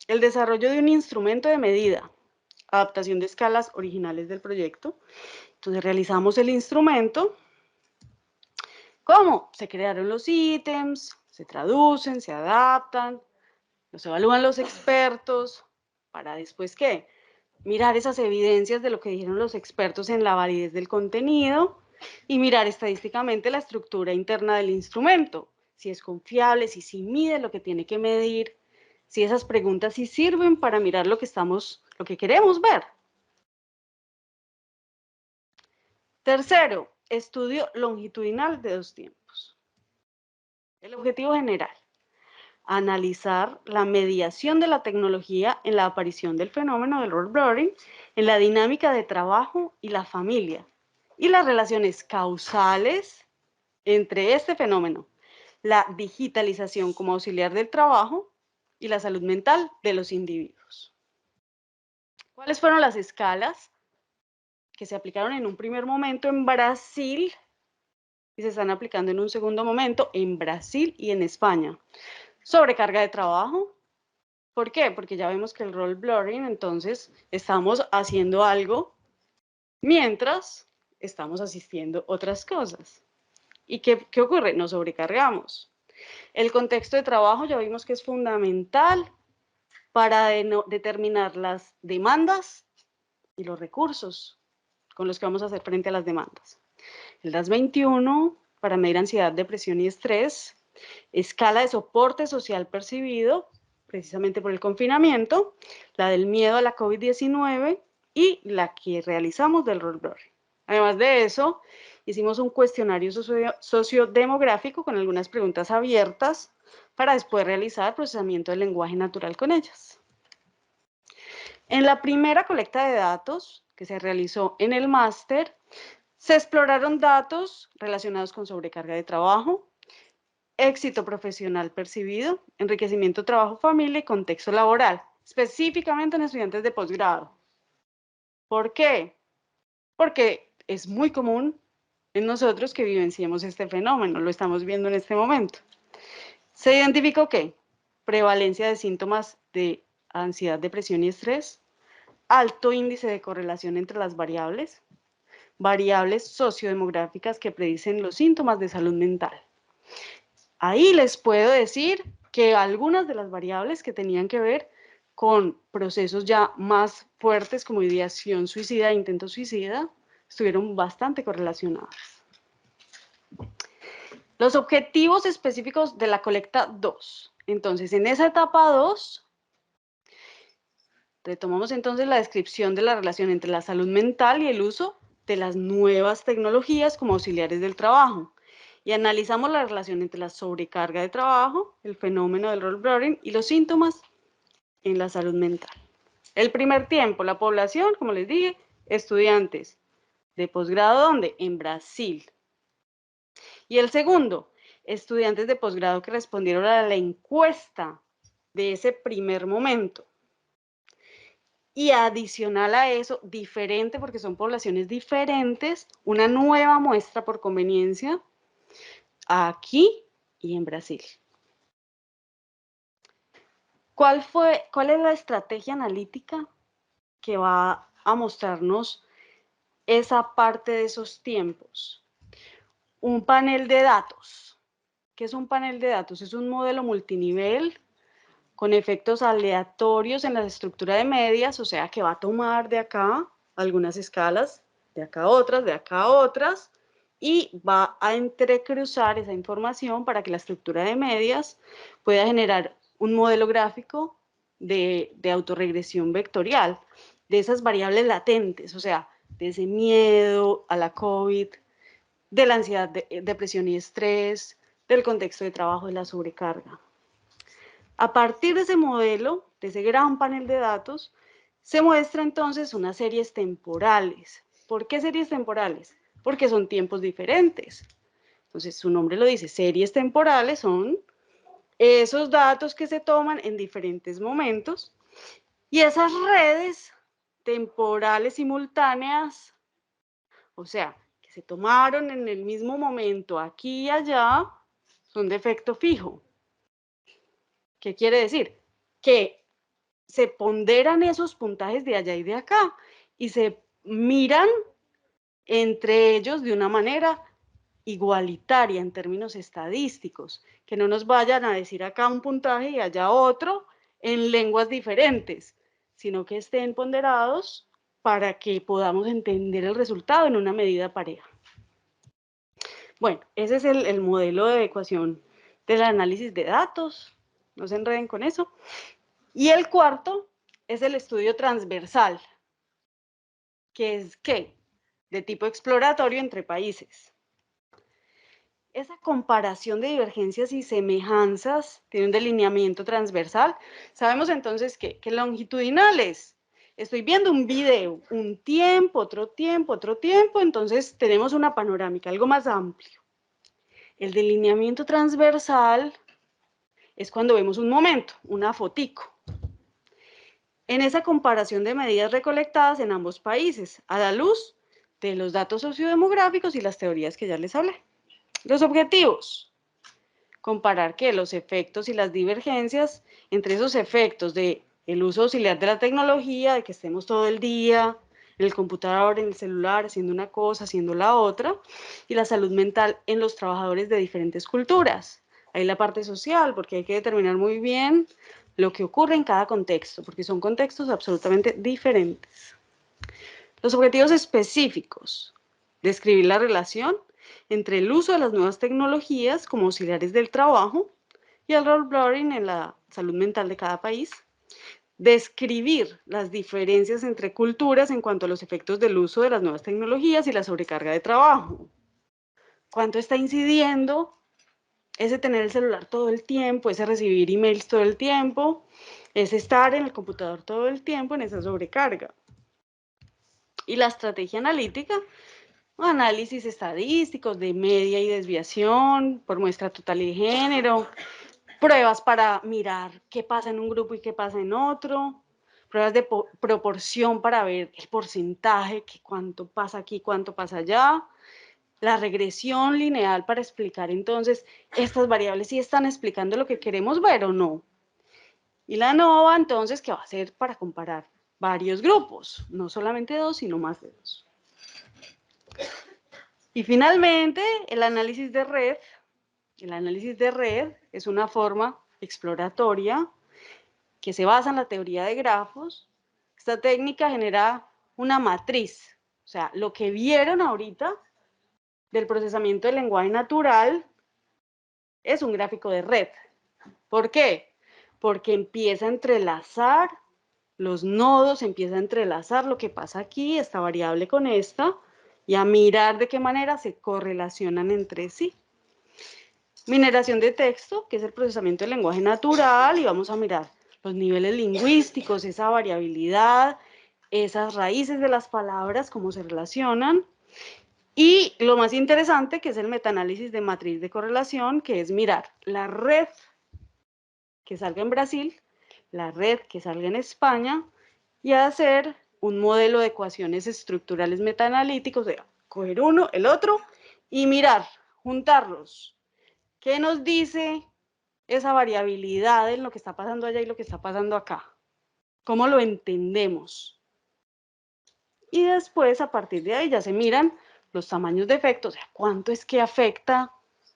el desarrollo de un instrumento de medida, adaptación de escalas originales del proyecto. Entonces realizamos el instrumento. ¿Cómo? Se crearon los ítems, se traducen, se adaptan, los evalúan los expertos, para después, ¿qué? Mirar esas evidencias de lo que dijeron los expertos en la validez del contenido y mirar estadísticamente la estructura interna del instrumento, si es confiable, si mide lo que tiene que medir, si esas preguntas sí sirven para mirar lo que queremos ver. Tercero, estudio longitudinal de 2 tiempos. El objetivo general: analizar la mediación de la tecnología en la aparición del fenómeno del role blurring, en la dinámica de trabajo y la familia, y las relaciones causales entre este fenómeno, la digitalización como auxiliar del trabajo y la salud mental de los individuos. ¿Cuáles fueron las escalas que se aplicaron en un primer momento en Brasil y se están aplicando en un segundo momento en Brasil y en España? Sobrecarga de trabajo. ¿Por qué? Porque ya vemos que el role blurring, entonces estamos haciendo algo mientras estamos asistiendo otras cosas. ¿Y qué ocurre? Nos sobrecargamos. El contexto de trabajo ya vimos que es fundamental para determinar las demandas y los recursos con los que vamos a hacer frente a las demandas. El DAS-21 para medir ansiedad, depresión y estrés, escala de soporte social percibido precisamente por el confinamiento, la del miedo a la COVID-19 y la que realizamos del role blurring. Además de eso, hicimos un cuestionario sociodemográfico con algunas preguntas abiertas para después realizar procesamiento del lenguaje natural con ellas. En la primera colecta de datos que se realizó en el máster, se exploraron datos relacionados con sobrecarga de trabajo, éxito profesional percibido, enriquecimiento trabajo, familia y contexto laboral, específicamente en estudiantes de posgrado. ¿Por qué? Porque es muy común en nosotros que vivenciemos este fenómeno, lo estamos viendo en este momento. Se identificó que prevalencia de síntomas de ansiedad, depresión y estrés, alto índice de correlación entre las variables sociodemográficas que predicen los síntomas de salud mental. Ahí les puedo decir que algunas de las variables que tenían que ver con procesos ya más fuertes como ideación suicida e intento suicida estuvieron bastante correlacionadas. Los objetivos específicos de la colecta 2. Entonces, en esa etapa 2, retomamos entonces la descripción de la relación entre la salud mental y el uso de las nuevas tecnologías como auxiliares del trabajo. Y analizamos la relación entre la sobrecarga de trabajo, el fenómeno del role blurring y los síntomas en la salud mental. El primer tiempo, la población, como les dije, estudiantes de posgrado, ¿dónde? En Brasil. Y el segundo, estudiantes de posgrado que respondieron a la encuesta de ese primer momento. Y adicional a eso, diferente, porque son poblaciones diferentes, una nueva muestra por conveniencia aquí y en Brasil. ¿Cuál es la estrategia analítica que va a mostrarnos esa parte de esos tiempos? Un panel de datos. ¿Qué es un panel de datos? Es un modelo multinivel con efectos aleatorios en la estructura de medias, o sea que va a tomar de acá algunas escalas, de acá otras, y va a entrecruzar esa información para que la estructura de medias pueda generar un modelo gráfico de autorregresión vectorial, de esas variables latentes, o sea, de ese miedo a la COVID, de la ansiedad, depresión y estrés, del contexto de trabajo, de la sobrecarga. A partir de ese modelo, de ese gran panel de datos, se muestra entonces unas series temporales. ¿Por qué series temporales? Porque son tiempos diferentes. Entonces, su nombre lo dice, series temporales son esos datos que se toman en diferentes momentos y esas redes temporales simultáneas, o sea, que se tomaron en el mismo momento aquí y allá, son de efecto fijo. ¿Qué quiere decir? Que se ponderan esos puntajes de allá y de acá y se miran entre ellos de una manera igualitaria en términos estadísticos, que no nos vayan a decir acá un puntaje y allá otro en lenguas diferentes, sino que estén ponderados para que podamos entender el resultado en una medida pareja. Bueno, ese es el modelo de ecuación del análisis de datos, no se enreden con eso. Y el cuarto es el estudio transversal, que es ¿qué? De tipo exploratorio entre países. Esa comparación de divergencias y semejanzas tiene un delineamiento transversal. Sabemos entonces que longitudinales Estoy viendo un video, un tiempo, otro tiempo, otro tiempo, entonces tenemos una panorámica, algo más amplio. El delineamiento transversal es cuando vemos un momento, una fotico. En esa comparación de medidas recolectadas en ambos países, a la luz de los datos sociodemográficos y las teorías que ya les hablé. Los objetivos. Comparar que los efectos y las divergencias entre esos efectos de el uso auxiliar de la tecnología, de que estemos todo el día en el computador, en el celular, haciendo una cosa, haciendo la otra, y la salud mental en los trabajadores de diferentes culturas. Ahí la parte social, porque hay que determinar muy bien lo que ocurre en cada contexto, porque son contextos absolutamente diferentes. Los objetivos específicos. Describir la relación entre el uso de las nuevas tecnologías como auxiliares del trabajo y el role blurring en la salud mental de cada país. Describir las diferencias entre culturas en cuanto a los efectos del uso de las nuevas tecnologías y la sobrecarga de trabajo. ¿Cuánto está incidiendo ese tener el celular todo el tiempo, ese recibir emails todo el tiempo, ese estar en el computador todo el tiempo en esa sobrecarga? Y la estrategia analítica, análisis estadísticos de media y desviación por muestra total y de género, pruebas para mirar qué pasa en un grupo y qué pasa en otro, pruebas de proporción para ver el porcentaje, que cuánto pasa aquí, cuánto pasa allá, la regresión lineal para explicar entonces estas variables si están explicando lo que queremos ver o no. Y la ANOVA entonces, que va a ser para comparar varios grupos, no solamente dos, sino más de dos. Y finalmente, el análisis de red. El análisis de red es una forma exploratoria que se basa en la teoría de grafos. Esta técnica genera una matriz, o sea, lo que vieron ahorita del procesamiento del lenguaje natural es un gráfico de red. ¿Por qué? Porque empieza a entrelazar los nodos, empieza a entrelazar lo que pasa aquí, esta variable con esta, y a mirar de qué manera se correlacionan entre sí. Mineración de texto, que es el procesamiento del lenguaje natural, y vamos a mirar los niveles lingüísticos, esa variabilidad, esas raíces de las palabras, cómo se relacionan. Y lo más interesante, que es el metaanálisis de matriz de correlación, que es mirar la red que salga en Brasil, la red que salga en España, y hacer un modelo de ecuaciones estructurales metaanalíticos, o sea, coger uno, el otro, y mirar, juntarlos. ¿Qué nos dice esa variabilidad en lo que está pasando allá y lo que está pasando acá? ¿Cómo lo entendemos? Y después, a partir de ahí, ya se miran los tamaños de efecto, o sea, cuánto es que afecta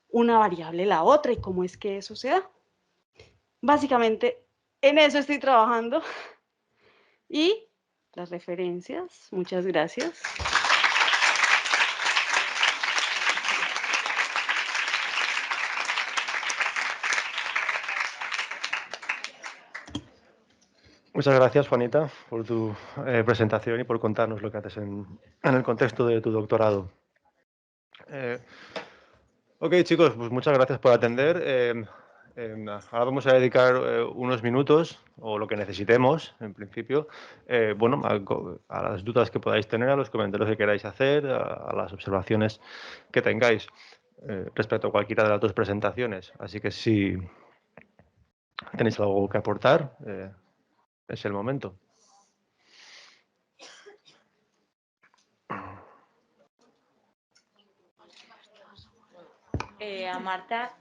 una variable a la otra y cómo es que eso se da. Básicamente, en eso estoy trabajando. Y las referencias, muchas gracias. Muchas gracias, Juanita, por tu presentación y por contarnos lo que haces en el contexto de tu doctorado. Ok, chicos, pues muchas gracias por atender. Ahora vamos a dedicar unos minutos, o lo que necesitemos, en principio, bueno, a las dudas que podáis tener, a los comentarios que queráis hacer, a las observaciones que tengáis respecto a cualquiera de las dos presentaciones. Así que si tenéis algo que aportar, es el momento. A Marta.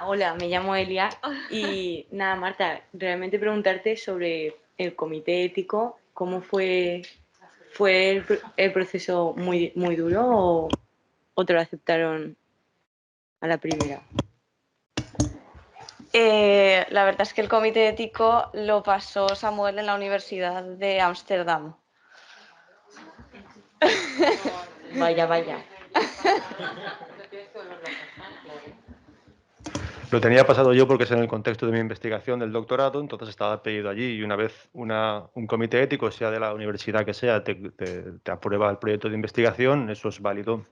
Hola, me llamo Elia. Y nada, Marta, realmente preguntarte sobre el comité ético, ¿cómo fue el proceso muy duro o te lo aceptaron a la primera? La verdad es que el comité ético lo pasó Samuel en la Universidad de Ámsterdam. Vaya, vaya. Lo tenía pasado yo porque es en el contexto de mi investigación del doctorado, entonces estaba pedido allí y una vez un comité ético, sea de la universidad que sea, te aprueba el proyecto de investigación, eso es válido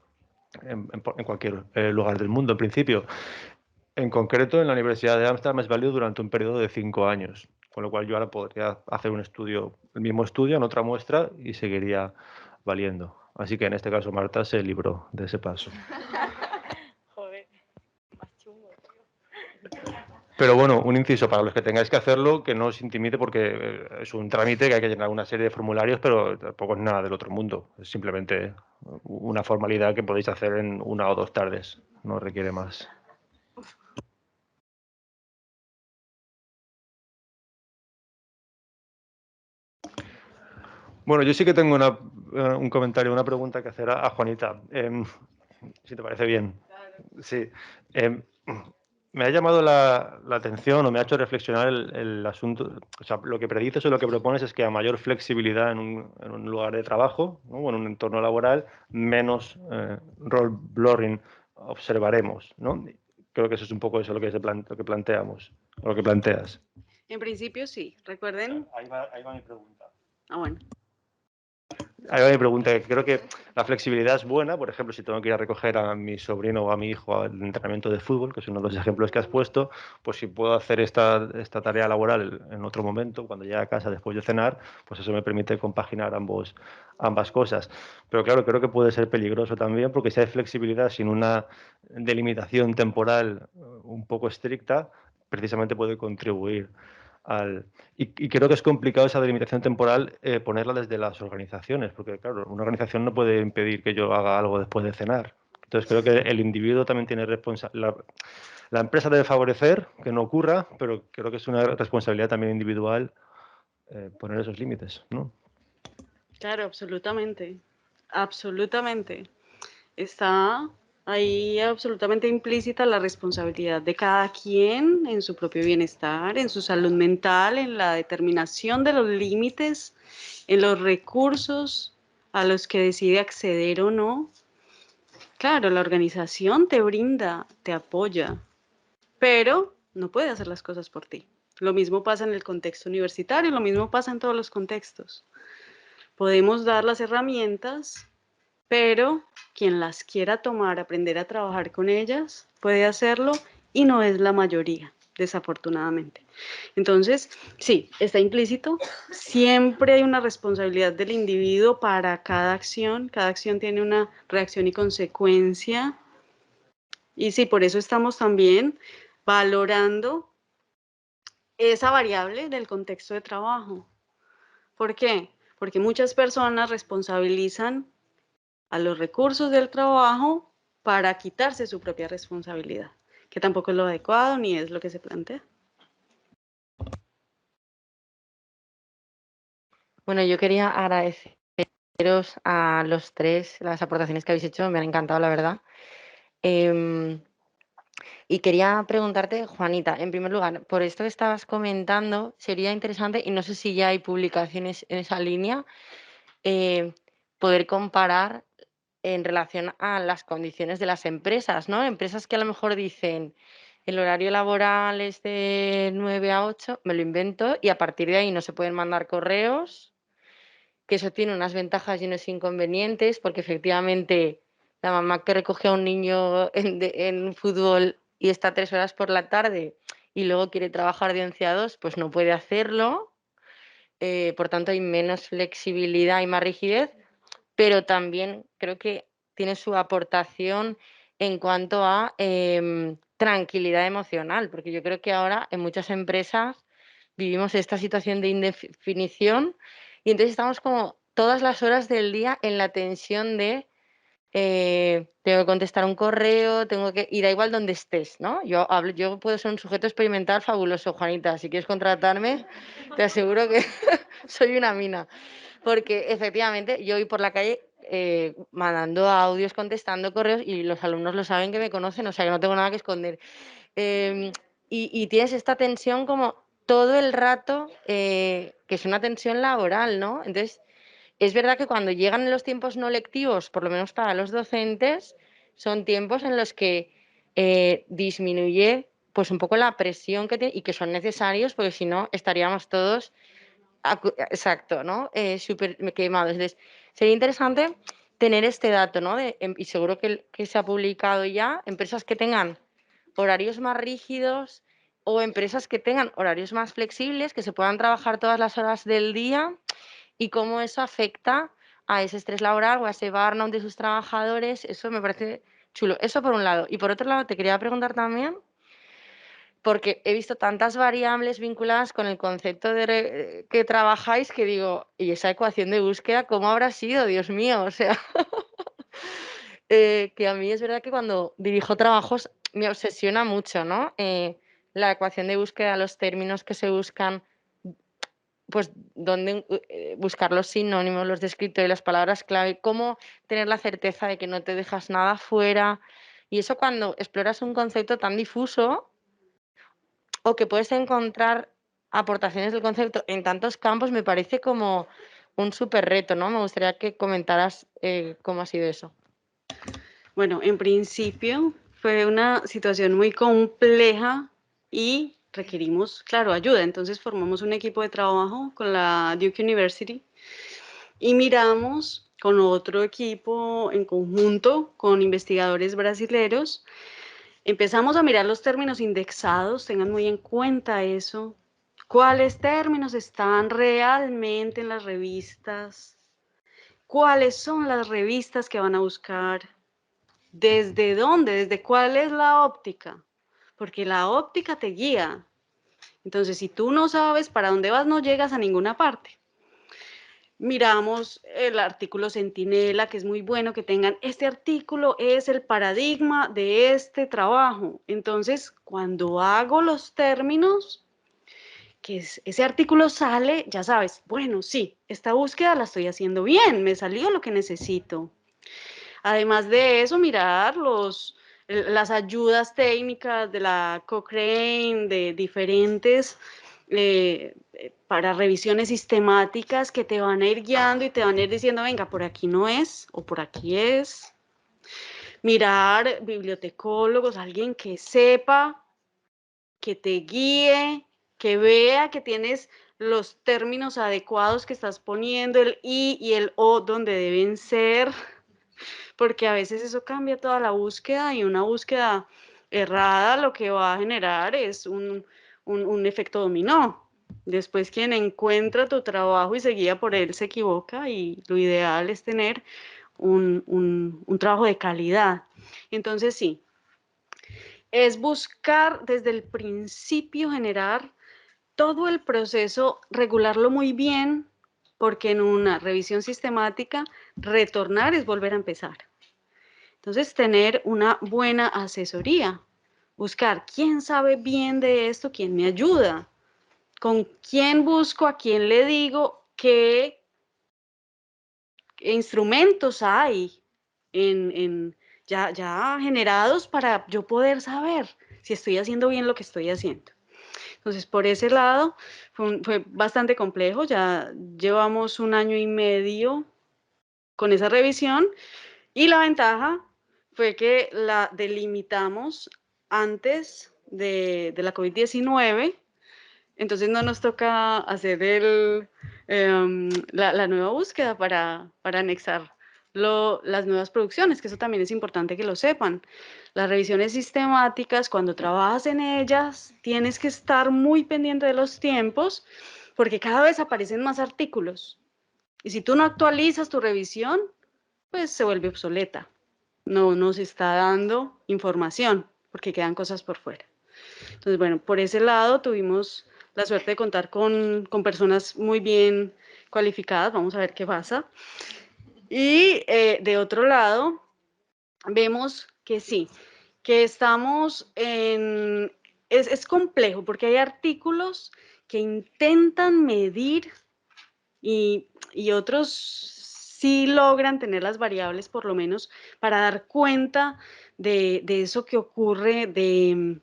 en cualquier lugar del mundo, en principio. En concreto, en la Universidad de Ámsterdam es válido durante un periodo de 5 años. con lo cual yo ahora podría hacer un estudio, el mismo estudio en otra muestra y seguiría valiendo. Así que en este caso Marta se libró de ese paso. Joder, más chungo, tío. Pero bueno, un inciso, para los que tengáis que hacerlo, que no os intimide porque es un trámite que hay que llenar una serie de formularios, pero tampoco es nada del otro mundo. Es simplemente una formalidad que podéis hacer en 1 o 2 tardes. No requiere más. Bueno, yo sí que tengo un comentario, una pregunta que hacer a Juanita, si te parece bien. Sí. Me ha llamado la atención o me ha hecho reflexionar el asunto. O sea, lo que predices o lo que propones es que a mayor flexibilidad en un lugar de trabajo, ¿no? O en un entorno laboral, menos role blurring observaremos, ¿no? Creo que eso es un poco eso lo que planteamos, o lo que planteas. En principio sí, recuerden. Ahí va mi pregunta. Ah, bueno. Ahí va mi pregunta. Creo que la flexibilidad es buena. Por ejemplo, si tengo que ir a recoger a mi sobrino o a mi hijo al entrenamiento de fútbol, que es uno de los ejemplos que has puesto, pues si puedo hacer esta tarea laboral en otro momento, cuando llegue a casa después de cenar, pues eso me permite compaginar ambas cosas. Pero claro, creo que puede ser peligroso también, porque si hay flexibilidad sin una delimitación temporal un poco estricta, precisamente puede contribuir y creo que es complicado esa delimitación temporal ponerla desde las organizaciones, porque claro, una organización no puede impedir que yo haga algo después de cenar. Entonces creo que el individuo también tiene responsabilidad. La empresa debe favorecer que no ocurra, pero creo que es una responsabilidad también individual poner esos límites, ¿no? Claro, absolutamente. Absolutamente. Está ahí absolutamente implícita la responsabilidad de cada quien en su propio bienestar, en su salud mental, en la determinación de los límites, en los recursos a los que decide acceder o no. Claro, la organización te brinda, te apoya, pero no puede hacer las cosas por ti. Lo mismo pasa en el contexto universitario, lo mismo pasa en todos los contextos. Podemos dar las herramientas, pero quien las quiera tomar, aprender a trabajar con ellas, puede hacerlo y no es la mayoría, desafortunadamente. Entonces, sí, está implícito. Siempre hay una responsabilidad del individuo para cada acción tiene una reacción y consecuencia. Y sí, por eso estamos también valorando esa variable del contexto de trabajo. ¿Por qué? Porque muchas personas responsabilizan a los recursos del trabajo para quitarse su propia responsabilidad, que tampoco es lo adecuado ni es lo que se plantea. Bueno, yo quería agradeceros a los tres las aportaciones que habéis hecho, me han encantado, la verdad. Y quería preguntarte, Juanita, en primer lugar, por esto que estabas comentando, sería interesante, y no sé si ya hay publicaciones en esa línea, poder comparar en relación a las condiciones de las empresas, ¿no? Empresas que a lo mejor dicen el horario laboral es de 9 a 8, me lo invento, y a partir de ahí no se pueden mandar correos, que eso tiene unas ventajas y unos inconvenientes, porque efectivamente la mamá que recoge a un niño en fútbol y está 3 horas por la tarde y luego quiere trabajar de 11 a 2, pues no puede hacerlo. Por tanto, hay menos flexibilidad y más rigidez, pero también creo que tiene su aportación en cuanto a tranquilidad emocional, porque yo creo que ahora en muchas empresas vivimos esta situación de indefinición y entonces estamos como todas las horas del día en la tensión de tengo que contestar un correo, tengo que... Y da igual donde estés, ¿no? Yo puedo ser un sujeto experimental fabuloso, Juanita. Si quieres contratarme, te aseguro que soy una mina. Porque efectivamente yo voy por la calle mandando audios, contestando correos y los alumnos lo saben que me conocen, o sea que no tengo nada que esconder. Em, y tienes esta tensión como todo el rato, que es una tensión laboral, ¿no? Entonces, es verdad que cuando llegan los tiempos no lectivos, por lo menos para los docentes, son tiempos en los que disminuye pues un poco la presión que tiene y que son necesarios, porque si no estaríamos todos exacto, ¿no? Súper quemados. Entonces, sería interesante tener este dato, ¿no? Y seguro que se ha publicado ya, empresas que tengan horarios más rígidos o empresas que tengan horarios más flexibles, que se puedan trabajar todas las horas del día y cómo eso afecta a ese estrés laboral o a ese burnout de sus trabajadores. Eso me parece chulo. Eso por un lado. Y por otro lado, te quería preguntar también, porque he visto tantas variables vinculadas con el concepto de que trabajáis que digo, ¿y esa ecuación de búsqueda cómo habrá sido? Dios mío, o sea, que a mí es verdad que cuando dirijo trabajos me obsesiona mucho, ¿no? La ecuación de búsqueda, los términos que se buscan, pues dónde buscar los sinónimos, los descriptores, las palabras clave, cómo tener la certeza de que no te dejas nada fuera. Y eso cuando exploras un concepto tan difuso o que puedes encontrar aportaciones del concepto en tantos campos, me parece como un súper reto, ¿no? Me gustaría que comentaras cómo ha sido eso. Bueno, en principio fue una situación muy compleja y requerimos, claro, ayuda. Entonces formamos un equipo de trabajo con la Duke University y miramos con otro equipo en conjunto con investigadores brasileños. Empezamos a mirar los términos indexados, tengan muy en cuenta eso. ¿Cuáles términos están realmente en las revistas? ¿Cuáles son las revistas que van a buscar? ¿Desde dónde? ¿Desde cuál es la óptica? Porque la óptica te guía. Entonces, si tú no sabes para dónde vas, no llegas a ninguna parte. Miramos el artículo Centinela, que es muy bueno que tengan, este artículo es el paradigma de este trabajo. Entonces, cuando hago los términos, ese artículo sale, ya sabes, bueno, sí, esta búsqueda la estoy haciendo bien, me salió lo que necesito. Además de eso, mirar las ayudas técnicas de la Cochrane, de diferentes para revisiones sistemáticas que te van a ir guiando y te van a ir diciendo, venga, por aquí no es o por aquí es. Mirar bibliotecólogos, alguien que sepa, que te guíe, que vea que tienes los términos adecuados que estás poniendo, el I y el O donde deben ser, porque a veces eso cambia toda la búsqueda y una búsqueda errada lo que va a generar es un efecto dominó. Después quien encuentra tu trabajo y se guía por él se equivoca y lo ideal es tener un trabajo de calidad. Entonces sí, es buscar desde el principio generar todo el proceso, regularlo muy bien, porque en una revisión sistemática retornar es volver a empezar. Entonces, tener una buena asesoría, buscar quién sabe bien de esto, quién me ayuda, con quién busco, a quién le digo, qué instrumentos hay ya generados para yo poder saber si estoy haciendo bien lo que estoy haciendo. Entonces, por ese lado, fue bastante complejo, ya llevamos 1 año y medio con esa revisión y la ventaja fue que la delimitamos antes de la COVID-19, entonces no nos toca hacer la nueva búsqueda para anexar las nuevas producciones, que eso también es importante que lo sepan. Las revisiones sistemáticas, cuando trabajas en ellas, tienes que estar muy pendiente de los tiempos, porque cada vez aparecen más artículos. Y si tú no actualizas tu revisión, pues se vuelve obsoleta. No nos está dando información, porque quedan cosas por fuera. Entonces, bueno, por ese lado tuvimos la suerte de contar con personas muy bien cualificadas, vamos a ver qué pasa. Y de otro lado, vemos que sí, que estamos en... Es complejo porque hay artículos que intentan medir y otros sí logran tener las variables por lo menos para dar cuenta de eso que ocurre, de,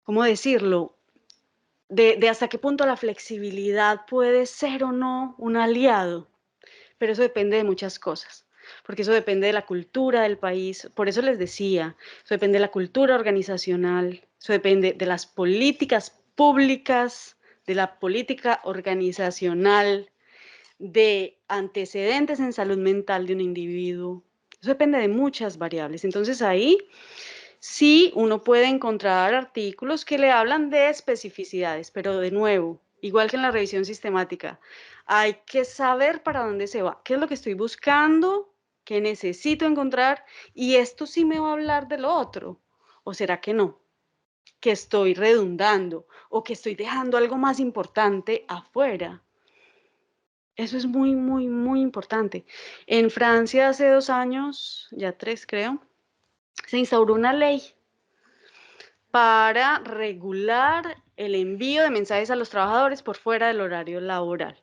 ¿cómo decirlo? De hasta qué punto la flexibilidad puede ser o no un aliado, pero eso depende de muchas cosas, porque eso depende de la cultura del país, por eso les decía, eso depende de la cultura organizacional, eso depende de las políticas públicas, de la política organizacional, de antecedentes en salud mental de un individuo, eso depende de muchas variables. Entonces ahí Sí, uno puede encontrar artículos que le hablan de especificidades, pero de nuevo, igual que en la revisión sistemática, hay que saber para dónde se va, qué es lo que estoy buscando, qué necesito encontrar, y esto sí me va a hablar de lo otro, o será que no, que estoy redundando o que estoy dejando algo más importante afuera. Eso es muy, muy, muy importante. En Francia hace 2 años, ya 3 creo, se instauró una ley para regular el envío de mensajes a los trabajadores por fuera del horario laboral.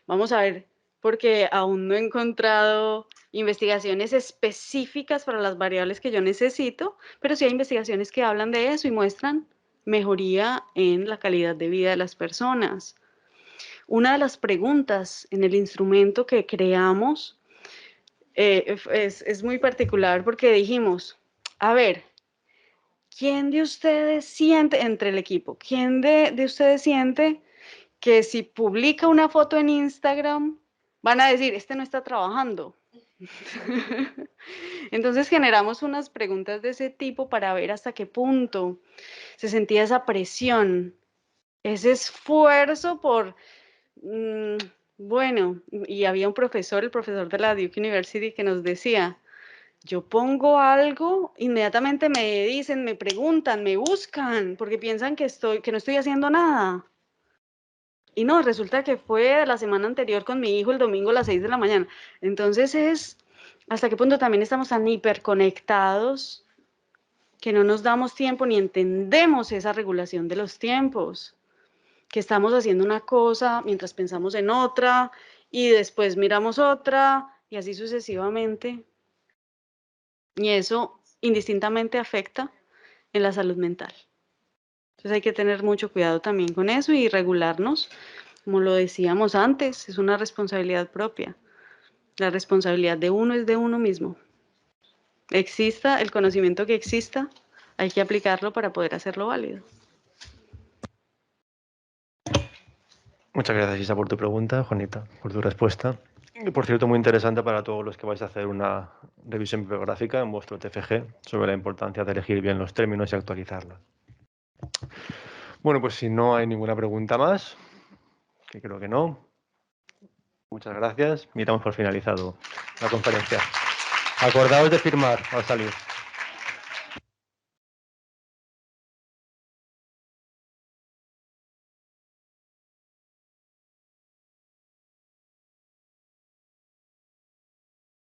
Vamos a ver, porque aún no he encontrado investigaciones específicas para las variables que yo necesito, pero sí hay investigaciones que hablan de eso y muestran mejoría en la calidad de vida de las personas. Una de las preguntas en el instrumento que creamos es muy particular porque dijimos, a ver, ¿quién de ustedes siente, entre el equipo, quién de ustedes siente que si publica una foto en Instagram van a decir, este no está trabajando? Entonces generamos unas preguntas de ese tipo para ver hasta qué punto se sentía esa presión, ese esfuerzo por, bueno, y había un profesor, el profesor de la Duke University, que nos decía, yo pongo algo, inmediatamente me dicen, me preguntan, me buscan, porque piensan que no estoy haciendo nada. Y no, resulta que fue la semana anterior con mi hijo el domingo a las 6 de la mañana. Entonces hasta qué punto también estamos tan hiperconectados que no nos damos tiempo ni entendemos esa regulación de los tiempos, que estamos haciendo una cosa mientras pensamos en otra y después miramos otra y así sucesivamente. Y eso indistintamente afecta en la salud mental. Entonces hay que tener mucho cuidado también con eso y regularnos. Como lo decíamos antes, es una responsabilidad propia. La responsabilidad de uno es de uno mismo. Exista el conocimiento que exista, hay que aplicarlo para poder hacerlo válido. Muchas gracias, Isa, por tu pregunta, Juanita, por tu respuesta. Y, por cierto, muy interesante para todos los que vais a hacer una revisión bibliográfica en vuestro TFG sobre la importancia de elegir bien los términos y actualizarla. Bueno, pues si no hay ninguna pregunta más, que creo que no, muchas gracias. Miramos por finalizado la conferencia. Acordaos de firmar al salir.